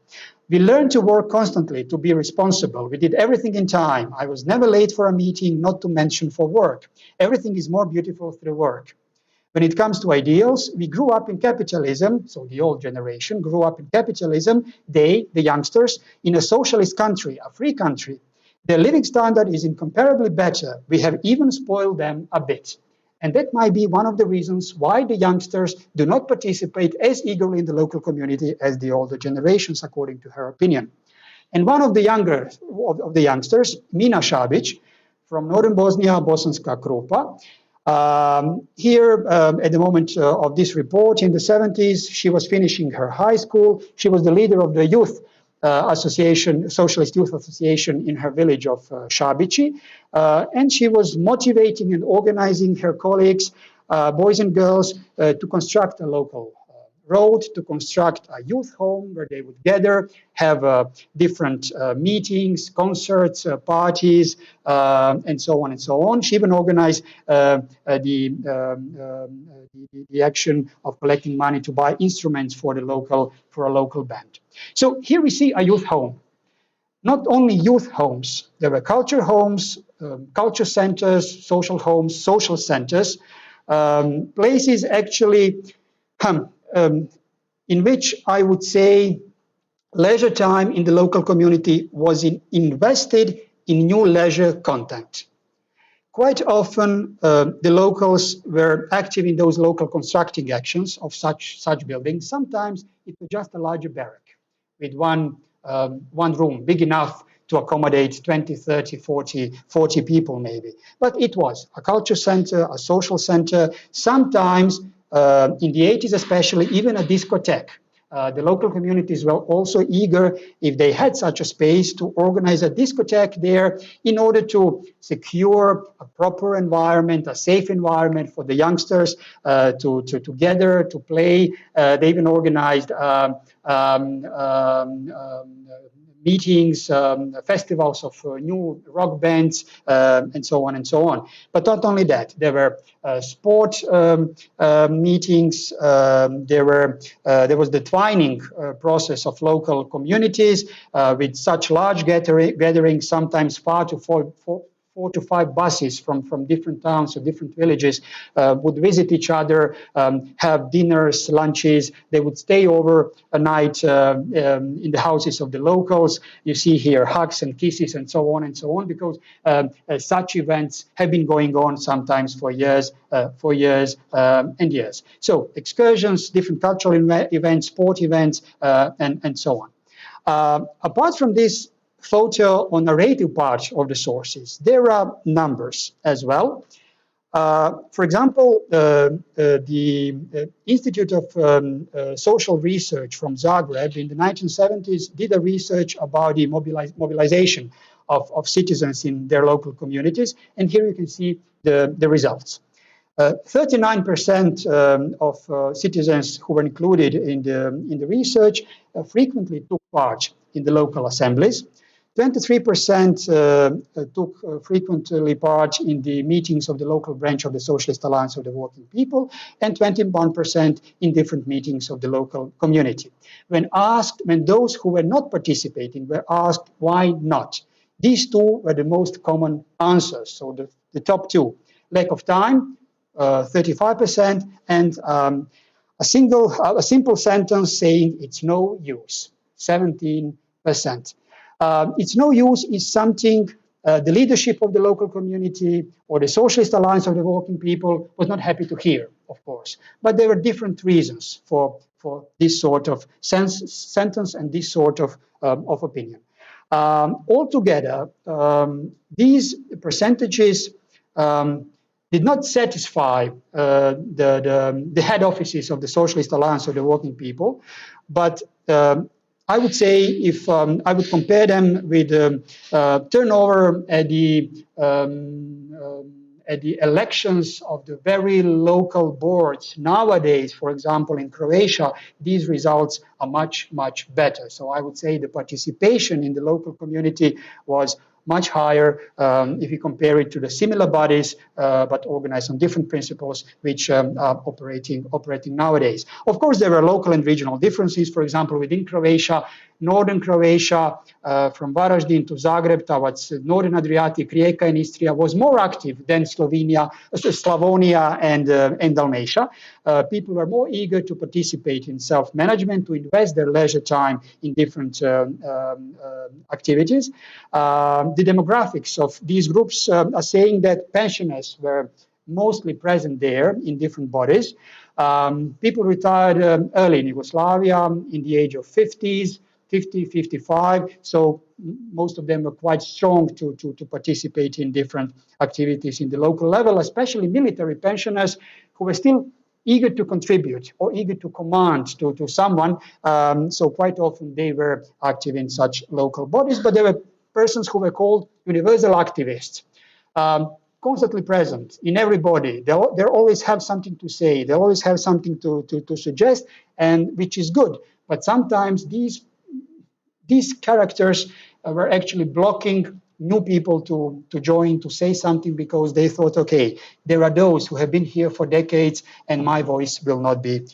We learned to work constantly, to be responsible. We did everything in time. I was never late for a meeting, not to mention for work. Everything is more beautiful through work. When it comes to ideals, we grew up in capitalism, so the old generation grew up in capitalism, they, the youngsters, in a socialist country, a free country. Their living standard is incomparably better. We have even spoiled them a bit. And that might be one of the reasons why the youngsters do not participate as eagerly in the local community as the older generations, according to her opinion. And one of the youngsters, Mina Šabić, from northern Bosnia, Bosanska Krupa, here, at the moment of this report, in the 70s, she was finishing her high school. She was the leader of the youth association, Socialist Youth Association in her village of Šabići. And she was motivating and organizing her colleagues, boys and girls, to construct a local road, to construct a youth home where they would gather, have different meetings, concerts, parties, and so on and so on. She even organized the action of collecting money to buy instruments for a local band. So here we see a youth home. Not only youth homes, there were culture homes, culture centers, social homes, social centers, places actually in which I would say leisure time in the local community was invested in new leisure content. Quite often, the locals were active in those local constructing actions of such buildings. Sometimes it was just a larger barrack with one room, big enough to accommodate 20, 30, 40 people maybe. But it was a culture center, a social center, sometimes in the 80s especially, even a discotheque. The local communities were also eager, if they had such a space, to organize a discotheque there in order to secure a proper environment, a safe environment for the youngsters to gather, to play. They even organized meetings, festivals of new rock bands, and so on and so on. But not only that, there were sport meetings. There was the twining process of local communities with such large gatherings, sometimes 4 to 5 buses from different towns or different villages would visit each other, have dinners, lunches. They would stay over a night in the houses of the locals. You see here hugs and kisses and so on, because such events have been going on sometimes for years and years. So excursions, different cultural events, sport events, and so on. Apart from this photo or narrative part of the sources, there are numbers as well. For example, the Institute of Social Research from Zagreb in the 1970s did a research about the mobilization of citizens in their local communities, and here you can see the results. 39% of citizens who were included in the research frequently took part in the local assemblies. 23% took frequently part in the meetings of the local branch of the Socialist Alliance of the Working People, and 21% in different meetings of the local community. When those who were not participating were asked why not, these two were the most common answers. So the top two: lack of time, 35%, and a simple sentence saying it's no use, 17%. It's no use is something the leadership of the local community or the Socialist Alliance of the Working People was not happy to hear, of course. But there were different reasons for this sort of sentence and this sort of opinion. Altogether, these percentages did not satisfy the head offices of the Socialist Alliance of the Working People, but I would say, if I would compare them with turnover at the elections of the very local boards nowadays, for example, in Croatia, these results are much, much better. So I would say the participation in the local community was much higher if you compare it to the similar bodies, but organized on different principles, which are operating nowadays. Of course, there are local and regional differences. For example, within Croatia, northern Croatia, from Varaždin to Zagreb towards northern Adriatic, Rijeka and Istria was more active than Slavonia and Dalmatia. People were more eager to participate in self-management, to invest their leisure time in different activities. The demographics of these groups are saying that pensioners were mostly present there in different bodies. People retired early in Yugoslavia in the age of 50s, 50, 55, so most of them were quite strong to participate in different activities in the local level, especially military pensioners who were still eager to contribute or eager to command to someone. So quite often they were active in such local bodies, but there were persons who were called universal activists, constantly present in everybody. They always have something to say. They always have something to suggest, and which is good. But sometimes these characters were actually blocking new people to join, to say something, because they thought, okay, there are those who have been here for decades, and my voice will not be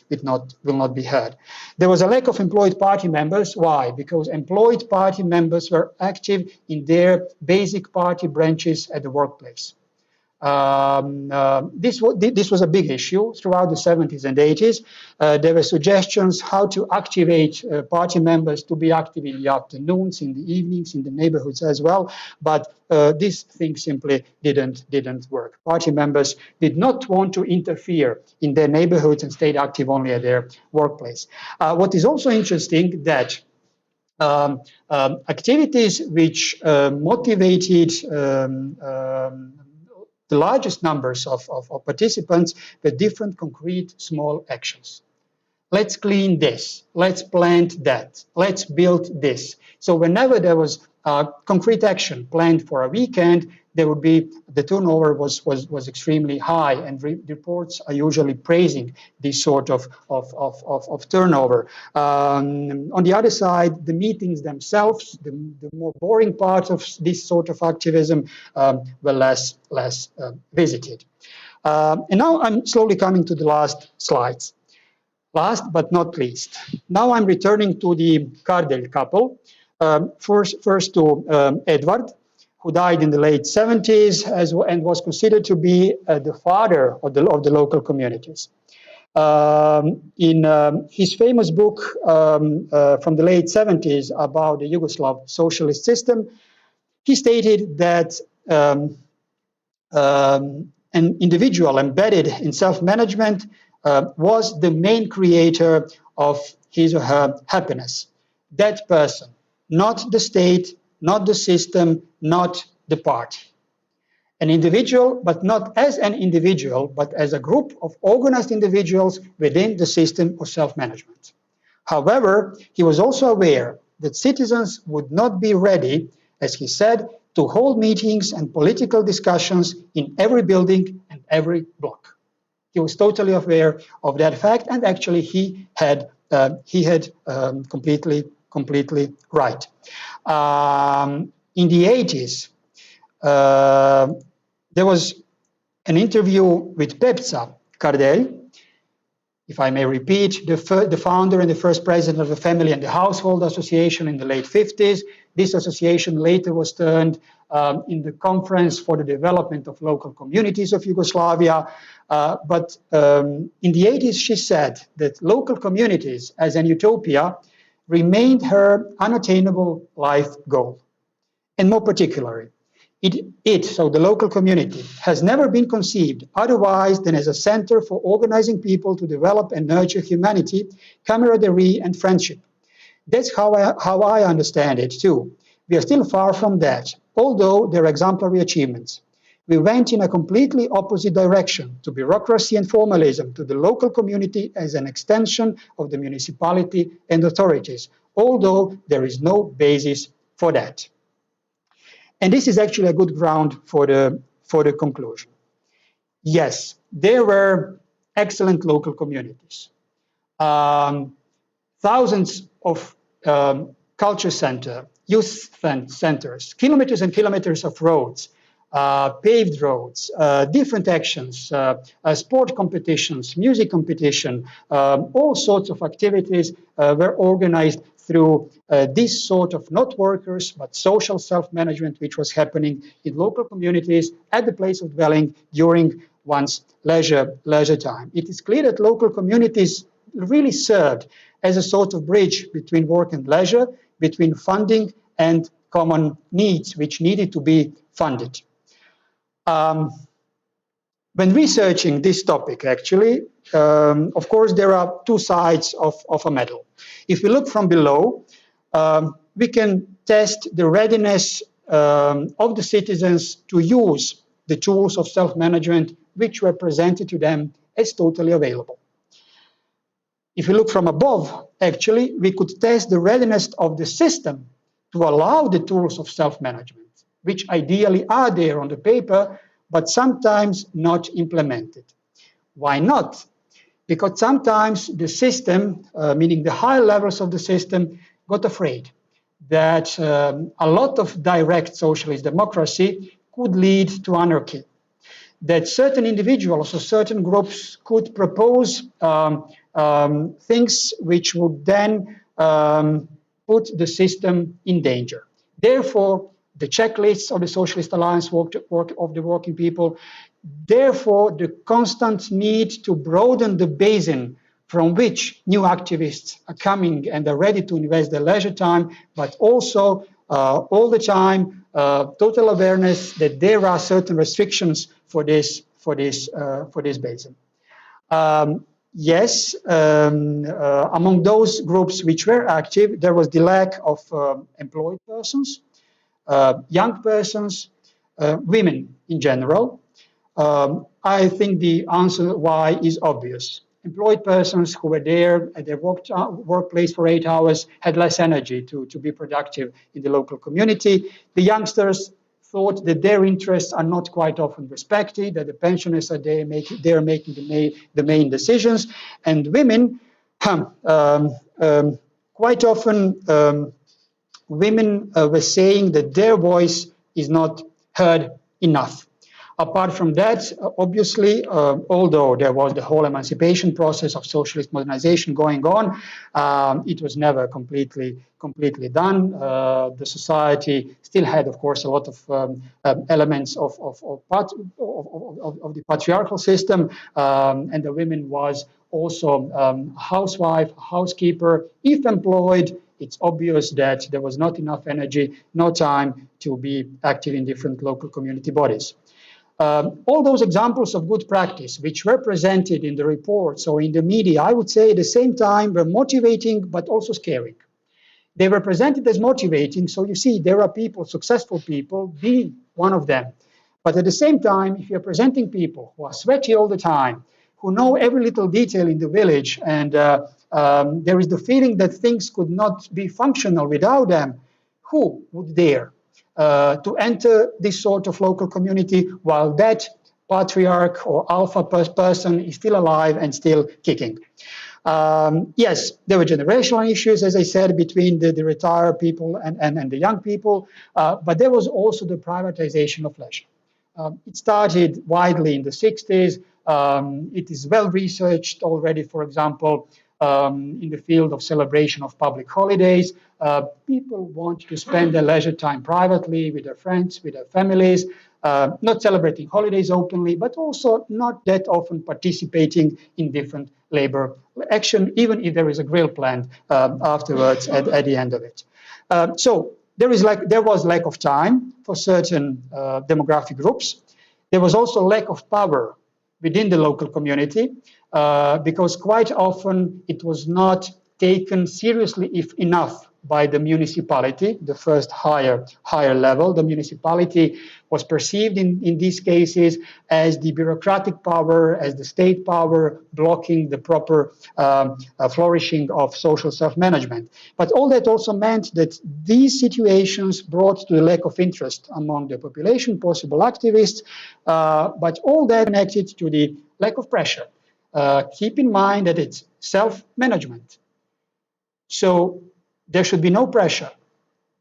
heard. There was a lack of employed party members. Why? Because employed party members were active in their basic party branches at the workplace. This was a big issue throughout the 70s and 80s. There were suggestions how to activate party members to be active in the afternoons, in the evenings, in the neighborhoods as well. But this thing simply didn't work. Party members did not want to interfere in their neighborhoods and stayed active only at their workplace. What is also interesting that activities which motivated the largest numbers of participants were different concrete small actions. let's clean this, let's plant that, let's build this. So whenever there was concrete action planned for a weekend, there would be, the turnover was extremely high, and reports are usually praising this sort of turnover. On the other side, the meetings themselves, the more boring parts of this sort of activism, were less visited. And now I'm slowly coming to the last slides. Last but not least, now I'm returning to the Kardelj couple. First to Edward, who died in the late 70s and was considered to be the father of the local communities. In his famous book from the late 70s about the Yugoslav socialist system, he stated that an individual embedded in self-management was the main creator of his or her happiness. That person, not the state, not the system, not the party. An individual, but not as an individual, but as a group of organized individuals within the system of self-management. However, he was also aware that citizens would not be ready, as he said, to hold meetings and political discussions in every building and every block. He was totally aware of that fact, and actually he had completely right. In the 80s, there was an interview with Pepca Kardelj, if I may repeat, the founder and the first president of the Family and the Household Association in the late 50s. This association later was turned in the Conference for the Development of Local Communities of Yugoslavia. But in the 80s, she said that local communities as an utopia remained her unattainable life goal. And more particularly, so the local community, has never been conceived otherwise than as a center for organizing people to develop and nurture humanity, camaraderie, and friendship. That's how I understand it too. We are still far from that, although there are exemplary achievements. We went in a completely opposite direction, to bureaucracy and formalism, to the local community as an extension of the municipality and authorities, although there is no basis for that. And this is actually a good ground for the conclusion. Yes, there were excellent local communities. Thousands of culture centers, youth centers, kilometers and kilometers of roads, paved roads, different actions, sport competitions, music competition, all sorts of activities were organized through this sort of not workers but social self-management, which was happening in local communities at the place of dwelling during one's leisure time. It is clear that local communities really served as a sort of bridge between work and leisure, between funding and common needs which needed to be funded. When researching this topic, actually, of course, there are two sides of a medal. If we look from below, we can test the readiness of the citizens to use the tools of self-management which were presented to them as totally available. If we look from above, actually, we could test the readiness of the system to allow the tools of self-management, which ideally are there on the paper, but sometimes not implemented. Why not? Because sometimes the system, meaning the higher levels of the system, got afraid that a lot of direct socialist democracy could lead to anarchy, that certain individuals or certain groups could propose things which would then put the system in danger. Therefore, the checklists of the Socialist Alliance of the Working People, therefore, the constant need to broaden the basin from which new activists are coming and are ready to invest their leisure time, but also all the time total awareness that there are certain restrictions for this basin. Yes, among those groups which were active, there was the lack of employed persons, young persons, women in general. I think the answer why is obvious. employed persons who were there at their workplace for 8 hours had less energy to be productive in the local community. The youngsters thought that their interests are not quite often respected, that the pensioners are there making the main decisions, and women, quite often, women were saying that their voice is not heard enough. Apart from that, obviously, although there was the whole emancipation process of socialist modernization going on, it was never completely done. The society still had, of course, a lot of elements of the patriarchal system, and the women was also housewife, housekeeper. If employed, it's obvious that there was not enough energy, no time to be active in different local community bodies. All those examples of good practice, which were presented in the reports or in the media, I would say at the same time were motivating but also scaring. They were presented as motivating, so you see there are people, successful people, be one of them. But at the same time, if you're presenting people who are sweaty all the time, who know every little detail in the village, and there is the feeling that things could not be functional without them, who would dare to enter this sort of local community while that patriarch or alpha person is still alive and still kicking? Yes, there were generational issues, as I said, between the retired people and the young people, but there was also the privatization of leisure. It started widely in the 60s. It is well researched already, for example, in the field of celebration of public holidays. People want to spend their leisure time privately with their friends, with their families, not celebrating holidays openly, but also not that often participating in different labor action, even if there is a grill planned afterwards at the end of it. So there was lack of time for certain demographic groups. There was also lack of power within the local community, because quite often it was not taken seriously enough by the municipality, the first higher level. The municipality was perceived in these cases as the bureaucratic power, as the state power blocking the proper flourishing of social self-management. But all that also meant that these situations brought to the lack of interest among the population, possible activists, but all that connected to the lack of pressure. Keep in mind that it's self-management. So there should be no pressure.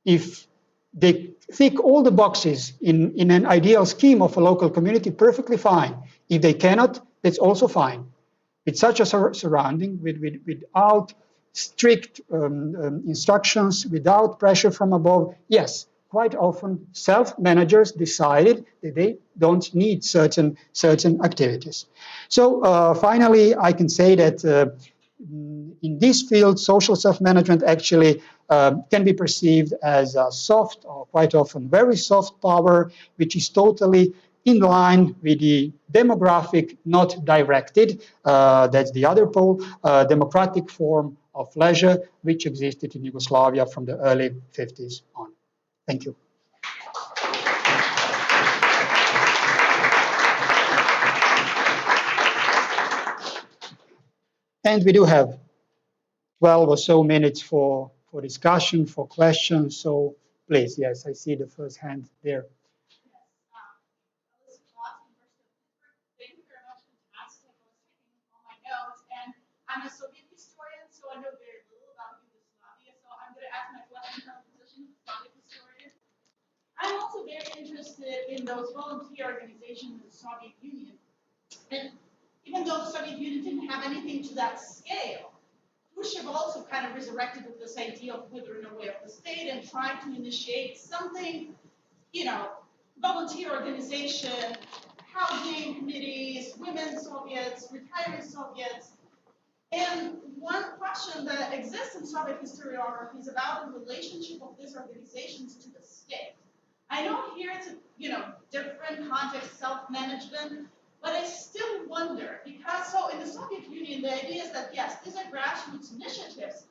If they tick all the boxes in an ideal scheme of a local community, perfectly fine. If they cannot, that's also fine. With such a surrounding, without strict instructions, without pressure from above, yes, quite often self-managers decided that they don't need certain activities. So finally, I can say that in this field, social self-management actually can be perceived as a soft, or quite often very soft power, which is totally in line with the demographic, not directed, that's the other pole, democratic form of leisure, which existed in Yugoslavia from the early 50s on. Thank you. And we do have 12 or so minutes for discussion, for questions. So please, yes, I see the first hand there. Thank you very much. Fantastic. I was taking all my notes, and I'm a Soviet historian, so I know very little about Yugoslavia. So I'm going to ask my question from the position of a Soviet historian. I'm also very interested in those volunteer organizations in the Soviet Union. And even though the Soviet Union didn't have anything to that scale, Khrushchev also kind of resurrected this idea of withering away of the state and tried to initiate something, volunteer organization, housing committees, women's Soviets, retiree Soviets. And one question that exists in Soviet historiography is about the relationship of these organizations to the state. I know here it's a different context, self-management, but I still wonder, because so in the Soviet Union, the idea is that yes, these are grassroots initiatives,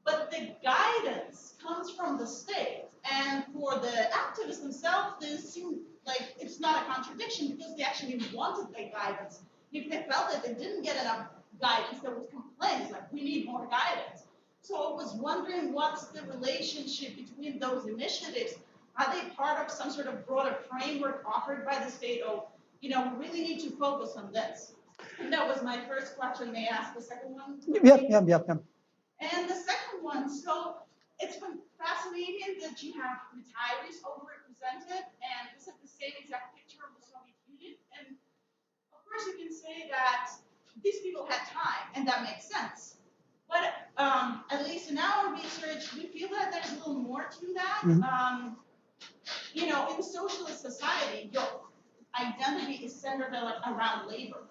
but the guidance comes from the state. And for the activists themselves, they seem like it's not a contradiction because they actually wanted the guidance. If they felt that they didn't get enough guidance. There was complaints like we need more guidance. So I was wondering what's the relationship between those initiatives? Are they part of some sort of broader framework offered by the state? Oh, we really need to focus on this. And that was my first question. May I ask the second one? Yep. And the second one, so it's been fascinating that you have retirees overrepresented, and this is the same exact picture of the Soviet Union. And of course, you can say that these people had time, and that makes sense. But at least in our research, we feel that there's a little more to that. Mm-hmm. In socialist society, your identity is centered around labor.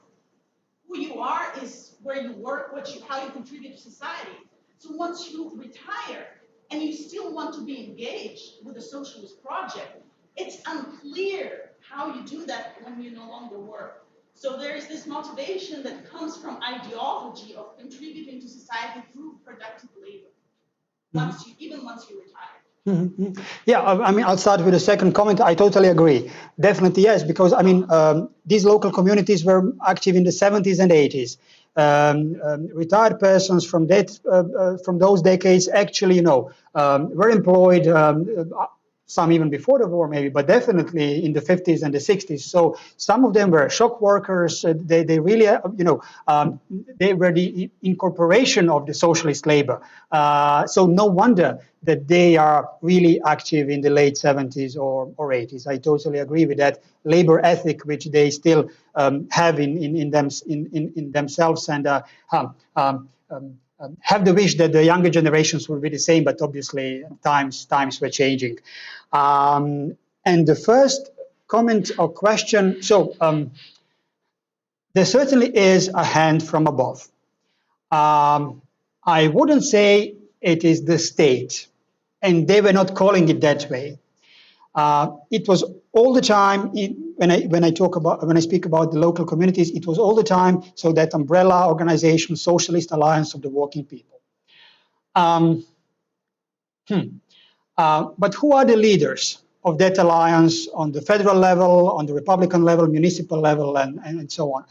Who you are is where you work, how you contribute to society. So once you retire and you still want to be engaged with a socialist project, it's unclear how you do that when you no longer work. So there is this motivation that comes from ideology of contributing to society through productive labor, even once you retire. Mm-hmm. Yeah, I'll start with the second comment. I totally agree. Definitely, yes, because, these local communities were active in the 70s and 80s. Retired persons from those decades actually, were employed, some even before the war maybe, but definitely in the 50s and the 60s. So some of them were shock workers. They really, they were the incorporation of the socialist labor. So no wonder that they are really active in the late 70s or 80s. I totally agree with that labor ethic, which they still have in themselves, and have the wish that the younger generations will be the same, but obviously times were changing. And the first comment or question, so there certainly is a hand from above. I wouldn't say it is the state, and they were not calling it that way. It was all the time when I speak about the local communities. It was all the time so that umbrella organization, Socialist Alliance of the Working People. But who are the leaders of that alliance on the federal level, on the Republican level, municipal level, and so on?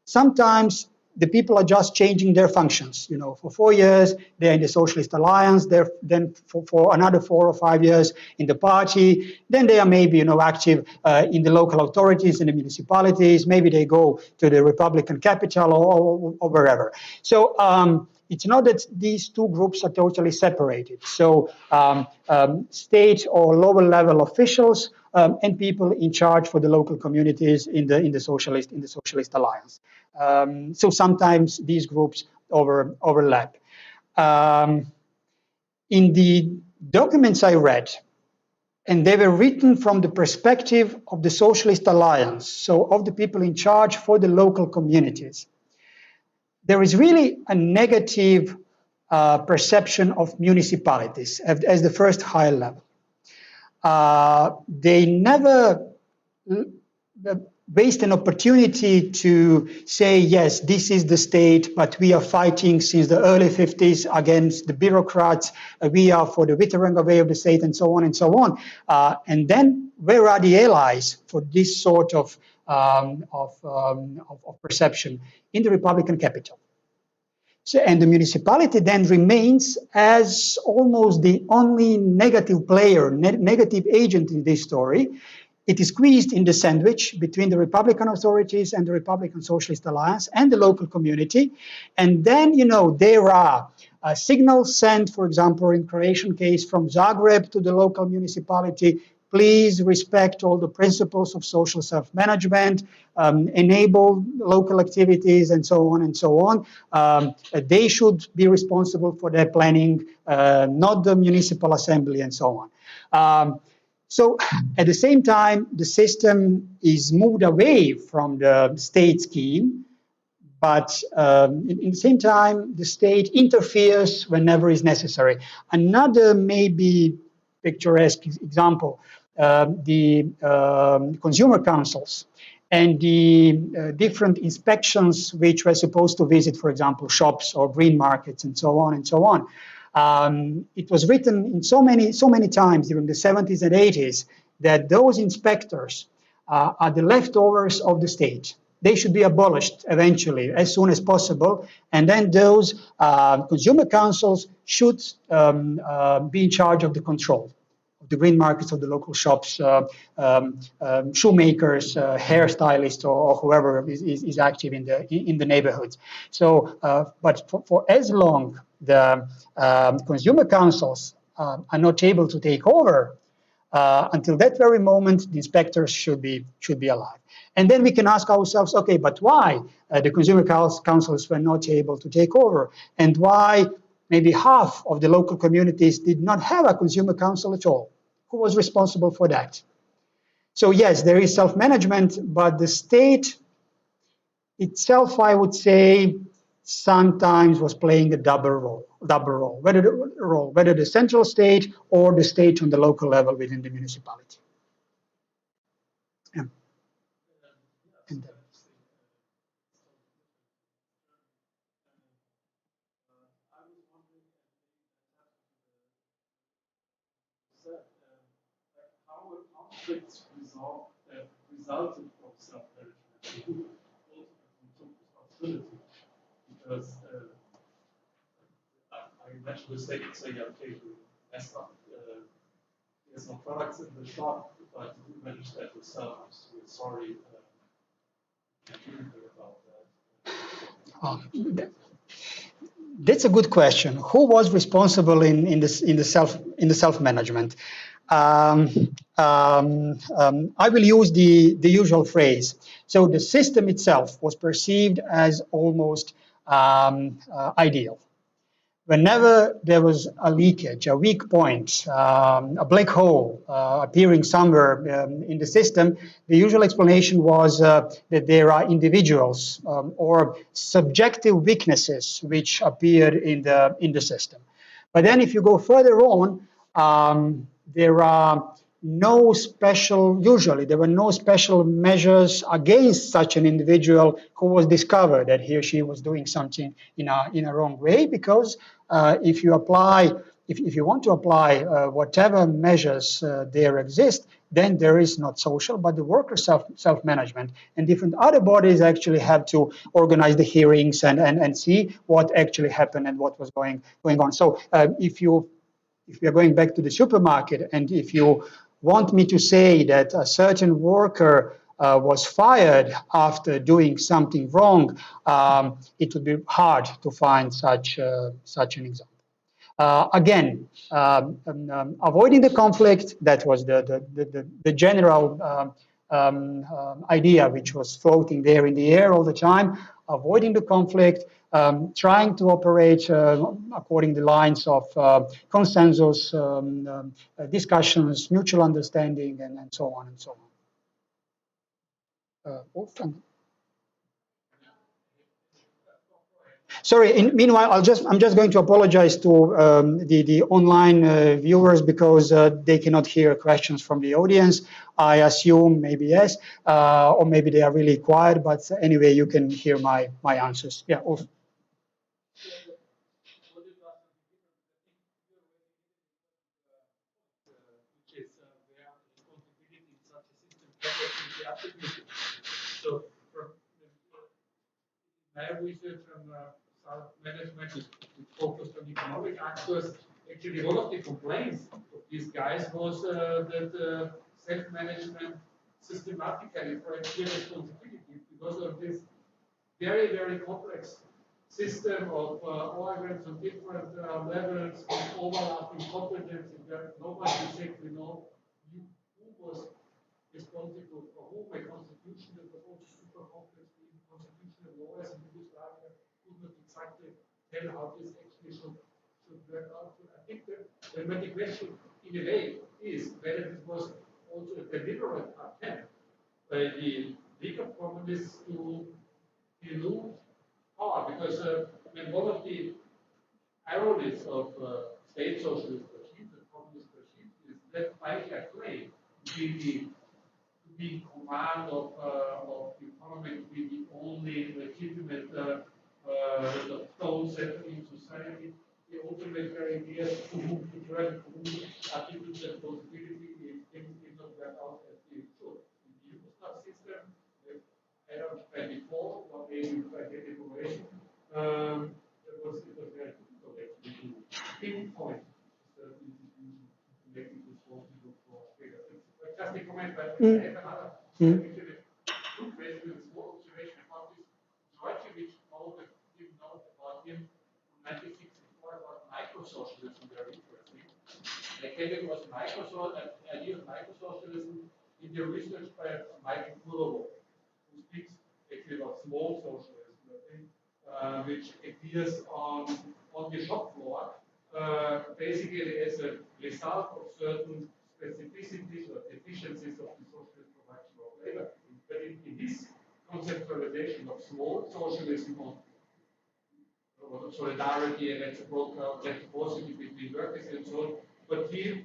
Sometimes the people are just changing their functions. For 4 years, they're in the Socialist Alliance, then for another 4 or 5 years in the party, then they are maybe, active in the local authorities, in the municipalities, maybe they go to the Republican capital or wherever. So it's not that these two groups are totally separated. So state or lower level officials and people in charge for the local communities in the Socialist Alliance. So sometimes these groups overlap. In the documents I read, and they were written from the perspective of the Socialist Alliance, so of the people in charge for the local communities, there is really a negative perception of municipalities as the first high level. They never waste an opportunity to say, yes, this is the state, but we are fighting since the early 50s against the bureaucrats. We are for the Witteränger way of the state, and so on and so on. And then where are the allies for this sort of perception? In the Republican capital. So, and the municipality then remains as almost the only negative player, negative agent in this story. It is squeezed in the sandwich between the Republican authorities and the Republican Socialist Alliance and the local community. And then, there are signals sent, for example, in Croatian case from Zagreb to the local municipality. Please respect all the principles of social self-management, enable local activities, and so on and so on. They should be responsible for their planning, not the municipal assembly, and so on. So at the same time, the system is moved away from the state scheme, but in the same time, the state interferes whenever is necessary. Another maybe picturesque example, the consumer councils and the different inspections which were supposed to visit, for example, shops or green markets, and so on and so on. It was written in so many times during the 70s and 80s that those inspectors are the leftovers of the state. they should be abolished eventually, as soon as possible. And then those consumer councils should be in charge of the control of the green markets of the local shops, shoemakers, hairstylists, or whoever is active in the neighborhoods. So, but for as long the consumer councils are not able to take over, until that very moment, the inspectors should be alive. And then we can ask ourselves, okay, but why the consumer councils were not able to take over, and why maybe half of the local communities did not have a consumer council at all? Who was responsible for that? So yes, there is self-management, but the state itself, I would say, sometimes was playing a double role, whether the central state or the state on the local level within the municipality. Yeah. And, how conflicts resulted from self-management, who ultimately took responsibility, because I imagine the state would say, okay, we messed up, there's no products in the shop, but we managed that ourselves, we're sorry, can't do anything about that. That's a good question. Who was responsible in the self-management? I will use the usual phrase. So the system itself was perceived as almost ideal. Whenever there was a leakage, a weak point, a black hole appearing somewhere in the system, the usual explanation was that there are individuals or subjective weaknesses which appeared in the system. But then if you go further on, there are no special, usually there were no special measures against such an individual who was discovered that he or she was doing something in a wrong way, because if you want to apply whatever measures there exist, then there is not social, but the worker self-management, and different other bodies actually have to organize the hearings and see what actually happened and what was going on. So if we are going back to the supermarket, and if you want me to say that a certain worker was fired after doing something wrong, it would be hard to find such an example. Again, avoiding the conflict, that was the general idea which was floating there in the air all the time. Avoiding the conflict, trying to operate according to the lines of consensus, discussions, mutual understanding, and so on and so on. Sorry. Meanwhile, I'm just going to apologize to the online viewers, because they cannot hear questions from the audience. I assume maybe yes, or maybe they are really quiet. But anyway, you can hear my answers. Yeah. So, from my research on self-management, which focused on economic actors, actually one of the complaints of these guys was that self-management systematically for clear responsibility, because of this very, very complex system of organs on different levels, with overlapping competencies, where nobody exactly know who was responsible for whom. A constitution that was also super complex, the constitutional lawyers in Yugoslavia could not exactly tell how this actually should work out. So I think that the question, in a way, is whether this was also a deliberate attempt by the legal communists to elude power, because when one of the ironies of state-socialist regimes and communist regimes is that by their claim to be in command of the economy, to be the only legitimate tone setter in society, the ultimate idea to whom to turn, to whom attribute responsibility if things did not work out as they should. In the Yugoslav system, I don't find it educated population, it was very difficult actually to pinpoint certain institutions to make it responsible for bigger things. But just a comment, but I have another actually good question, a small observation about this Juraj, which all of you know about him in 1964 about micro-socialism, very interesting. I came across the idea of micro-socialism in the research by Michael Pula, who speaks actually about small socialism, I think, which appears on the shop floor, basically as a result of certain specificities or deficiencies of the socialist production of labor. But in this conceptualization of small socialism on solidarity and reciprocity between workers and so on, but he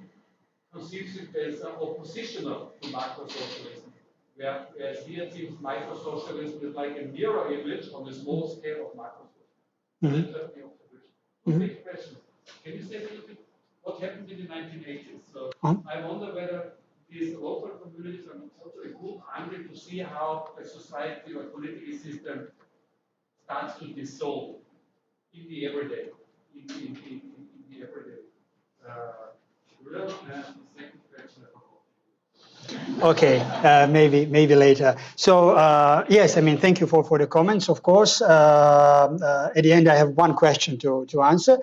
conceives it as oppositional to macro-socialism, whereas here it seems micro-socialism is like a mirror image on a small scale of macro-socialism. That's just the observation. Big question. Can you say a little bit what happened in the 1980s? So I wonder whether these local communities are also a good angle to see how a society or political system starts to dissolve in the everyday, in the everyday. And the second question. Okay, maybe later. So yes, I mean, thank you for the comments. Of course, at the end, I have one question to answer.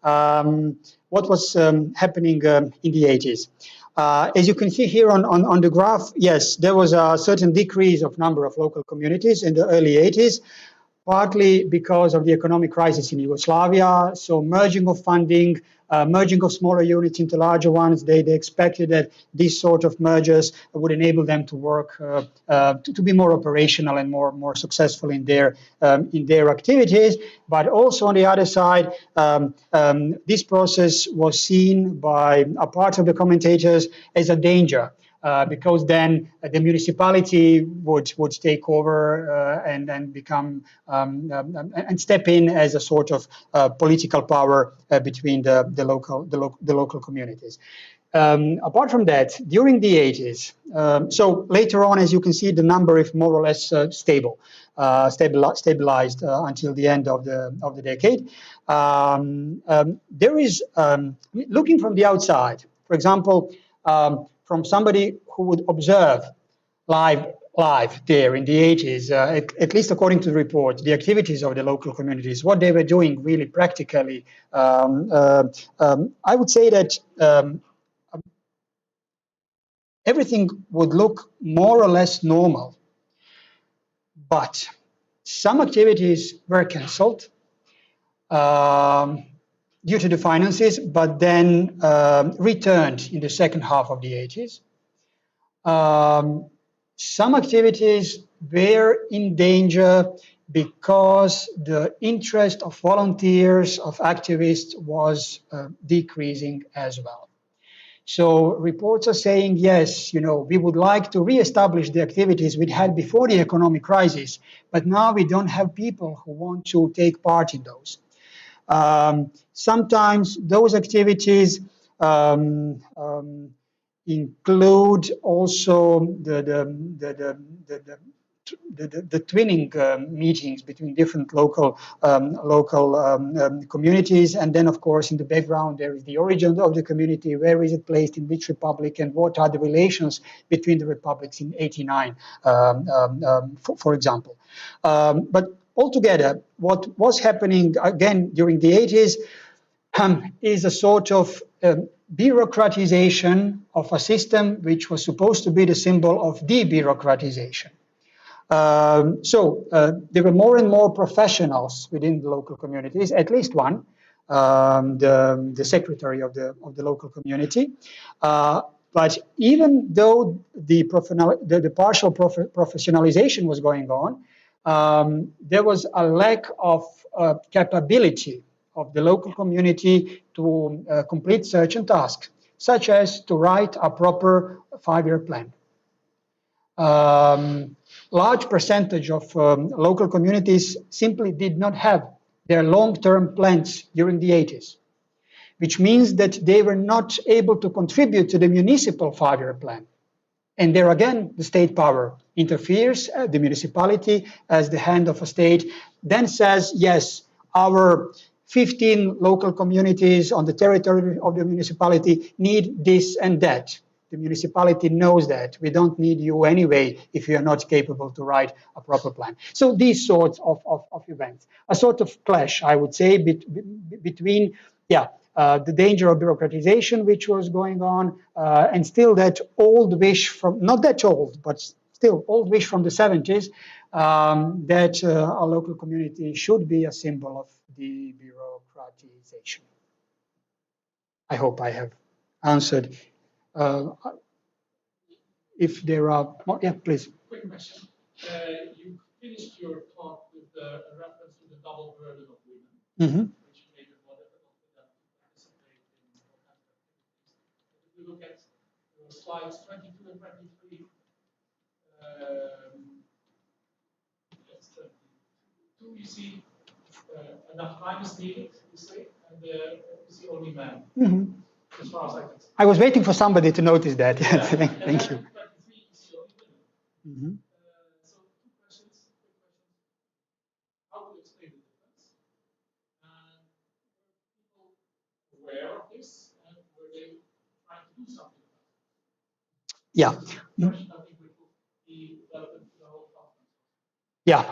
What was happening in the 80s? As you can see here on the graph, yes, there was a certain decrease of number of local communities in the early 80s. Partly because of the economic crisis in Yugoslavia, so merging of funding, merging of smaller units into larger ones. They expected that these sort of mergers would enable them to work, to be more operational and more successful in their activities. But also on the other side, this process was seen by a part of the commentators as a danger. Because then the municipality would take over and become and step in as a sort of political power between the local communities. Apart from that, during the 80s, so later on, as you can see, the number is more or less stabilized until the end of the decade. There is, looking from the outside, for example, from somebody who would observe live there in the 80s, at least according to the report, the activities of the local communities, what they were doing really practically, I would say that everything would look more or less normal. But some activities were cancelled due to the finances, but then returned in the second half of the 80s. Some activities were in danger because the interest of volunteers, of activists was decreasing as well. So reports are saying, yes, we would like to reestablish the activities we had before the economic crisis, but now we don't have people who want to take part in those. Sometimes those activities include also the twinning meetings between different local communities, and then of course in the background there is the origin of the community, where is it placed, in which republic, and what are the relations between the republics in '89, for example. But altogether, what was happening again during the 80s is a sort of bureaucratization of a system which was supposed to be the symbol of de-bureaucratization. So there were more and more professionals within the local communities, at least one, the secretary of the local community. But even though the partial professionalization was going on, there was a lack of capability of the local community to complete certain tasks, such as to write a proper 5-year plan. Large percentage of local communities simply did not have their long-term plans during the 80s, which means that they were not able to contribute to the municipal 5-year plan. And there again, the state power interferes, the municipality as the hand of a state, then says, yes, our 15 local communities on the territory of the municipality need this and that. The municipality knows that. We don't need you anyway if you are not capable to write a proper plan. So these sorts of events, a sort of clash, I would say, between, the danger of bureaucratization which was going on, and still that old wish from, not that old, but still old wish from the 70s, that a local community should be a symbol of the bureaucratization. I hope I have answered. If there are more, please. Quick question. You finished your talk with a reference to the double burden of women, which made it more difficult for them to participate in all kinds of activities. But if you look at your slides 22 and 23, that's 22, you see enough time is needed, you say, and you see only men. As far as I can see. I was waiting for somebody to notice that. Thank you. So two questions. How to explain the difference? And were people aware of this, and were they trying to do something about it? Yeah. Question, I think, would be relevant to the whole conference. Yeah,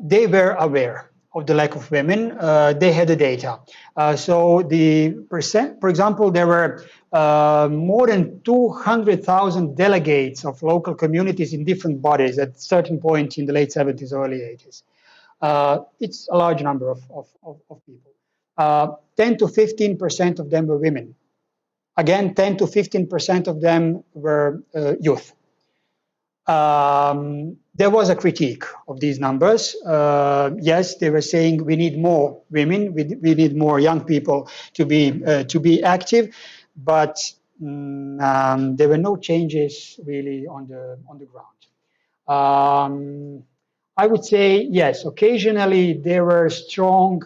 they were aware of the lack of women. They had the data. So the percent, for example, there were more than 200,000 delegates of local communities in different bodies at a certain point in the late 70s, early 80s. It's a large number of people. 10 to 15% of them were women. Again, 10 to 15% of them were youth. There was a critique of these numbers. Yes, they were saying we need more women, we need more young people to be active, but there were no changes really on the ground. I would say yes. Occasionally there were strong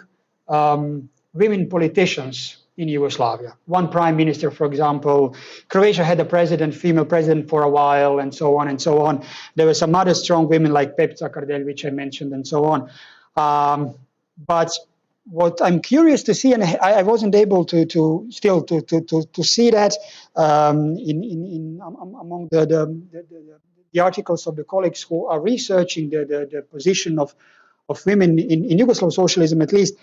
women politicians in Yugoslavia. One prime minister, for example. Croatia had a president, female president for a while, and so on and so on. There were some other strong women like Pepca Kardelj, which I mentioned, and so on. But what I'm curious to see, and I wasn't able to see that among the articles of the colleagues who are researching the position of women in Yugoslav socialism, at least.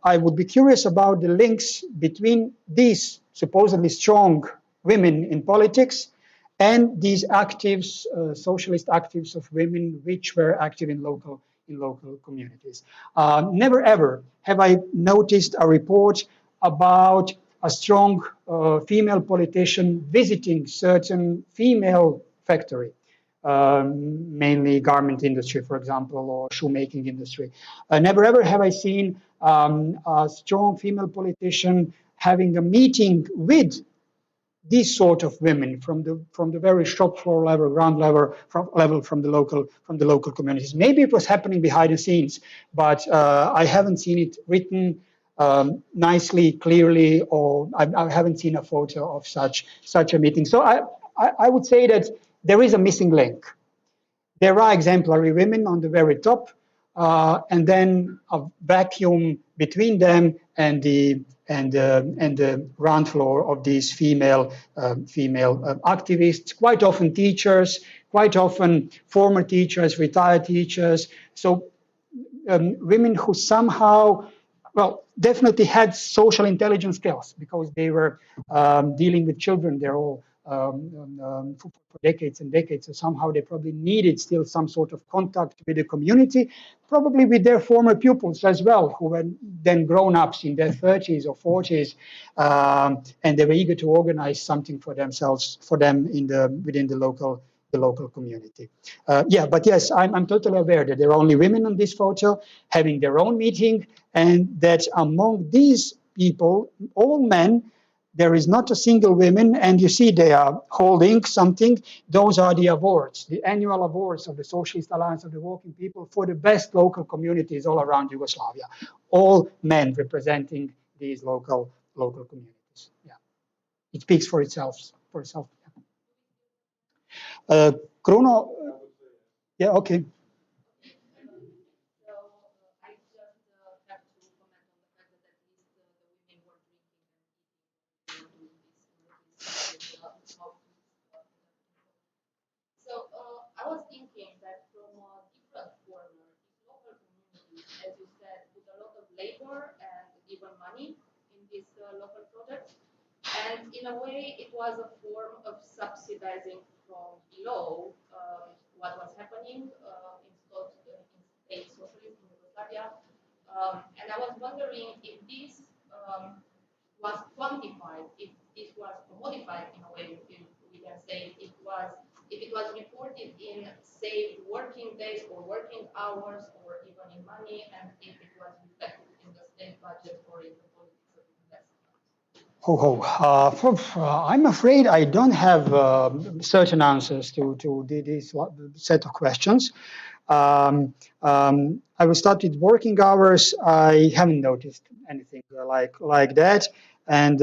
I would be curious about the links between these supposedly strong women in politics and these actives, socialist actives of women, which were active in local communities. Never ever have I noticed a report about a strong female politician visiting certain female factory. Mainly garment industry, for example, or shoemaking industry. Never ever have I seen a strong female politician having a meeting with these sort of women from the very shop floor level, ground level, from the local communities. Maybe it was happening behind the scenes, but I haven't seen it written nicely, clearly, or I haven't seen a photo of such a meeting. So I would say that there is a missing link. There are exemplary women on the very top, and then a vacuum between them and the ground floor of these female activists. Quite often teachers, quite often former teachers, retired teachers. So women who somehow, well, definitely had social intelligence skills because they were dealing with children. They're all for decades and decades, so somehow they probably needed still some sort of contact with the community, probably with their former pupils as well, who were then grown-ups in their 30s or 40s, and they were eager to organize something for themselves, for them within the local community. But yes, I'm totally aware that there are only women on this photo having their own meeting, and that among these people, all men, there is not a single woman, and you see they are holding something. Those are the awards, the annual awards of the Socialist Alliance of the Working People for the best local communities all around Yugoslavia. All men representing these local communities. Yeah, it speaks for itself. Kruno, Yeah, okay. So I was thinking that from a different corner, these local communities, as you said, put a lot of labor and even money in these local projects. And in a way, it was a form of subsidizing from below what was happening in state-socialist Yugoslavia. And I was wondering if this was quantified, if this was modified in a way, if we can say if it was reported in, say, working days or working hours or even in money, and if it was reflected in the state budget or in the politics of investment. I'm afraid I don't have certain answers to this set of questions. I will start with working hours. I haven't noticed anything like that, and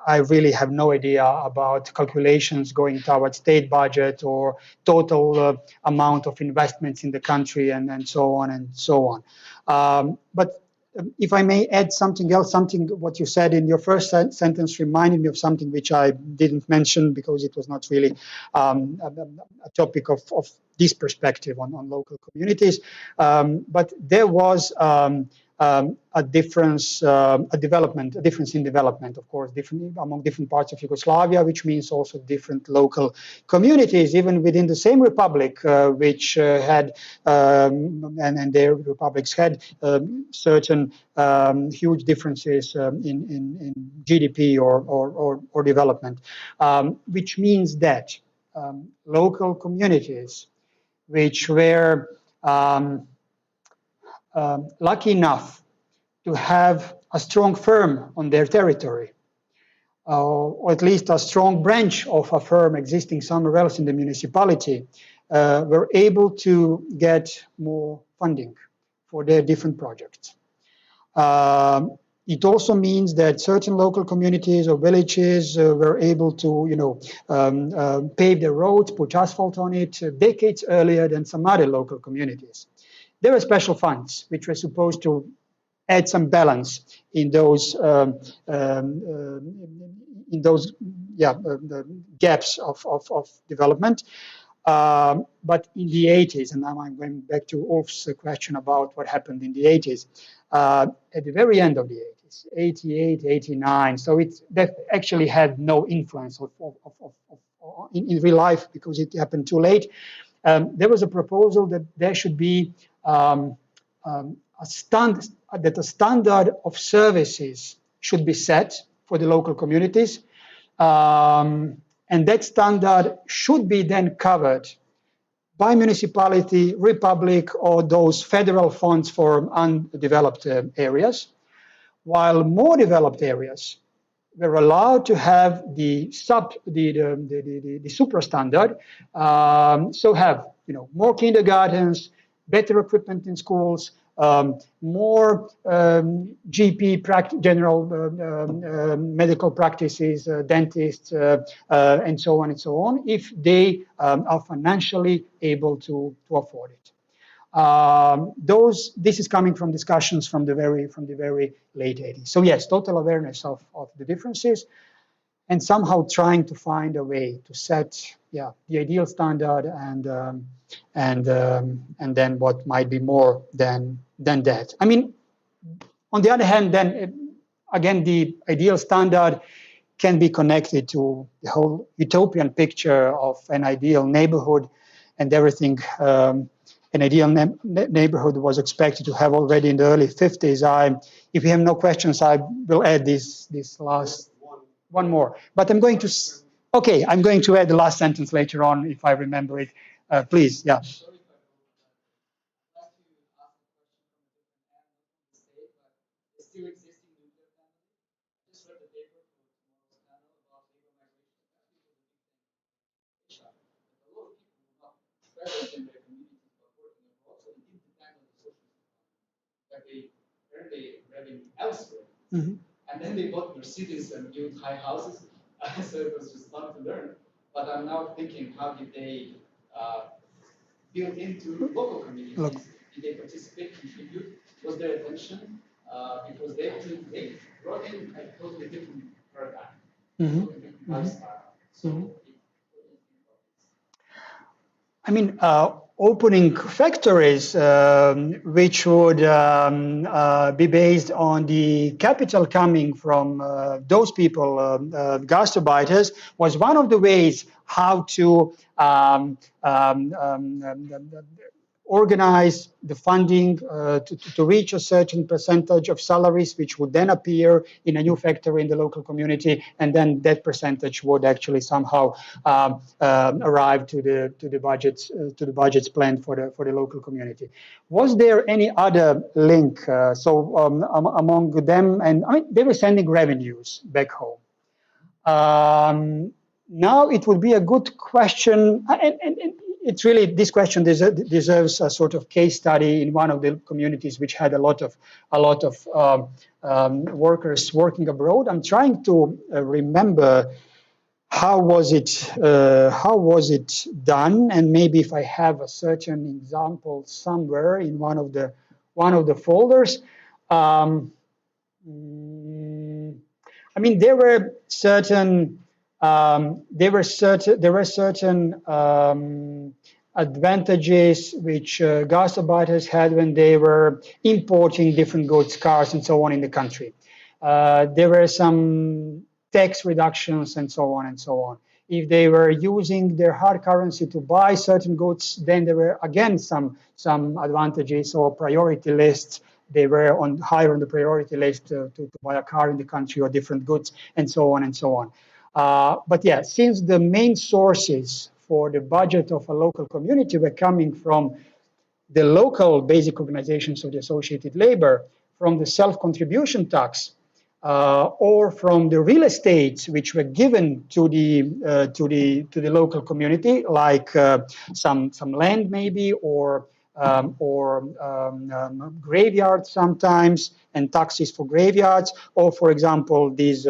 I really have no idea about calculations going towards state budget or total amount of investments in the country, and so on and so on. But if I may add something else, what you said in your first sentence reminded me of something which I didn't mention because it was not really a topic of this perspective on local communities. But there was a difference in development, of course, different among different parts of Yugoslavia, which means also different local communities, even within the same republic, which had and their republics had certain huge differences in GDP or development, which means that local communities which were lucky enough to have a strong firm on their territory, or at least a strong branch of a firm existing somewhere else in the municipality, were able to get more funding for their different projects. It also means that certain local communities or villages were able to, pave the roads, put asphalt on it decades earlier than some other local communities. There were special funds which were supposed to add some balance in those gaps of development. But in the 80s, and now I'm going back to Ulf's question about what happened in the 80s, at the very end of the 80s, 88, 89, so that actually had no influence in real life because it happened too late. There was a proposal that there should be a standard of services should be set for the local communities. And that standard should be then covered by municipality, republic, or those federal funds for undeveloped areas, while more developed areas were allowed to have the super standard, so have more kindergartens, better equipment in schools, more GP general medical practices, dentists, and so on, if they are financially able to afford it. This is coming from discussions from the very late 80s. So yes, total awareness of the differences, and somehow trying to find a way to set the ideal standard and then what might be more than that. I mean, on the other hand, then again, the ideal standard can be connected to the whole utopian picture of an ideal neighborhood and everything. An ideal neighborhood was expected to have already in the early 50s. If you have no questions, I will add this last one more. But I'm going to add the last sentence later on if I remember it. Please, yeah. Still existing nuclear family. I just read the paper for tomorrow's panel about labor migration. A lot of people were not present in their communities but working abroad, so they didn't depend on the social system. But they earned their revenue elsewhere. Mm-hmm. And then they bought Mercedes and built high houses. So it was just fun to learn. But I'm now thinking, how did they built into local communities. Look. Did they participate, contribute? Was there attention? Because they brought in a totally different paradigm, totally different lifestyle. So, I mean, opening factories which would be based on the capital coming from those people, gastarbeiters, was one of the ways how to organize the funding to reach a certain percentage of salaries, which would then appear in a new factory in the local community, and then that percentage would actually somehow arrive to the budgets planned for the local community. Was there any other link? Among them, and I mean, they were sending revenues back home. Now it would be a good question, and it's really, this question deserves a sort of case study in one of the communities which had a lot of workers working abroad. I'm trying to remember how was it done, and maybe if I have a certain example somewhere in one of the folders. I mean, there were certain advantages which gastarbeiters had when they were importing different goods, cars, and so on in the country. There were some tax reductions and so on and so on. If they were using their hard currency to buy certain goods, then there were again some advantages or priority lists. They were higher on the priority list to buy a car in the country or different goods, and so on and so on. But yeah, since the main sources for the budget of a local community were coming from the local basic organizations of the associated labor, from the self-contribution tax, or from the real estates which were given to the local community, like some land maybe, or graveyards sometimes, and taxes for graveyards, or for example these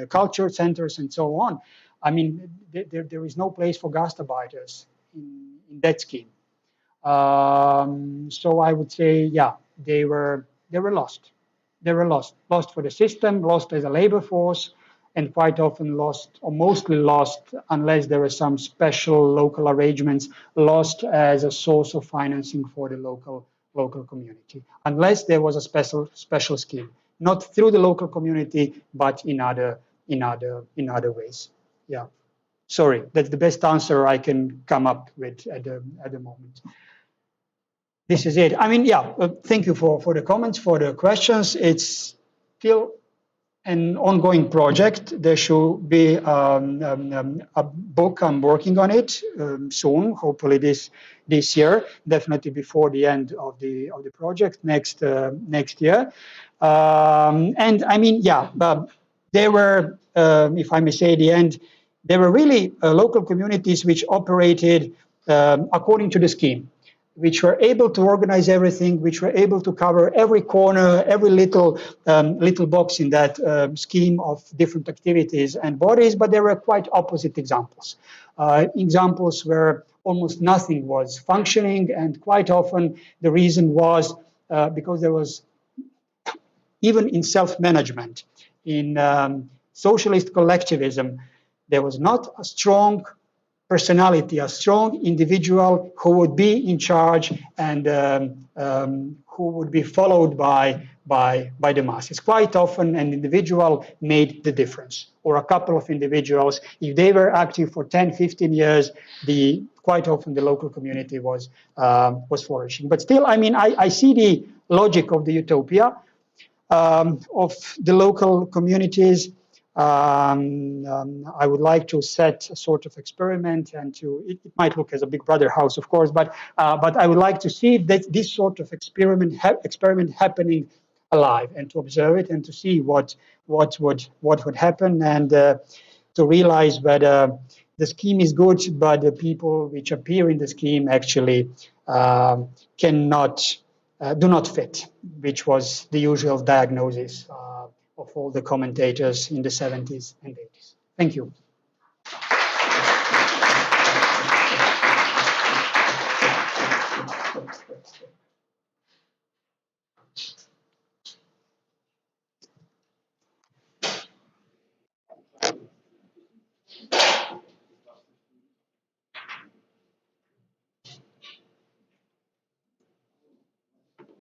culture centers and so on. I mean, there is no place for gastarbeiters in that scheme. So I would say, yeah, they were lost. They were lost for the system, lost as a labor force, and quite often lost, or mostly lost, unless there were some special local arrangements, lost as a source of financing for the local community, unless there was a special scheme, not through the local community, but in other ways. Yeah, sorry, that's the best answer I can come up with at the moment. This is it. I mean, yeah, thank you for the comments, for the questions. It's still an ongoing project. There should be a book. I'm working on it soon, hopefully this year, definitely before the end of the project next year. And I mean, yeah, there were, if I may say, at the end, there were really local communities which operated according to the scheme, which were able to organize everything, which were able to cover every corner, every little box in that scheme of different activities and bodies, but there were quite opposite examples. Examples where almost nothing was functioning, and quite often the reason was because there was, even in self-management, in socialist collectivism, there was not a strong personality, a strong individual who would be in charge and who would be followed by the masses. Quite often an individual made the difference, or a couple of individuals. If they were active for 10, 15 years, quite often the local community was flourishing. But still, I mean, I see the logic of the utopia of the local communities. I would like to set a sort of experiment, and it might look as a Big Brother house, of course, but I would like to see that this sort of experiment happening alive, and to observe it and to see what would happen, and to realize whether the scheme is good, but the people which appear in the scheme actually do not fit, which was the usual diagnosis of all the commentators in the 70s and 80s. Thank you. stop.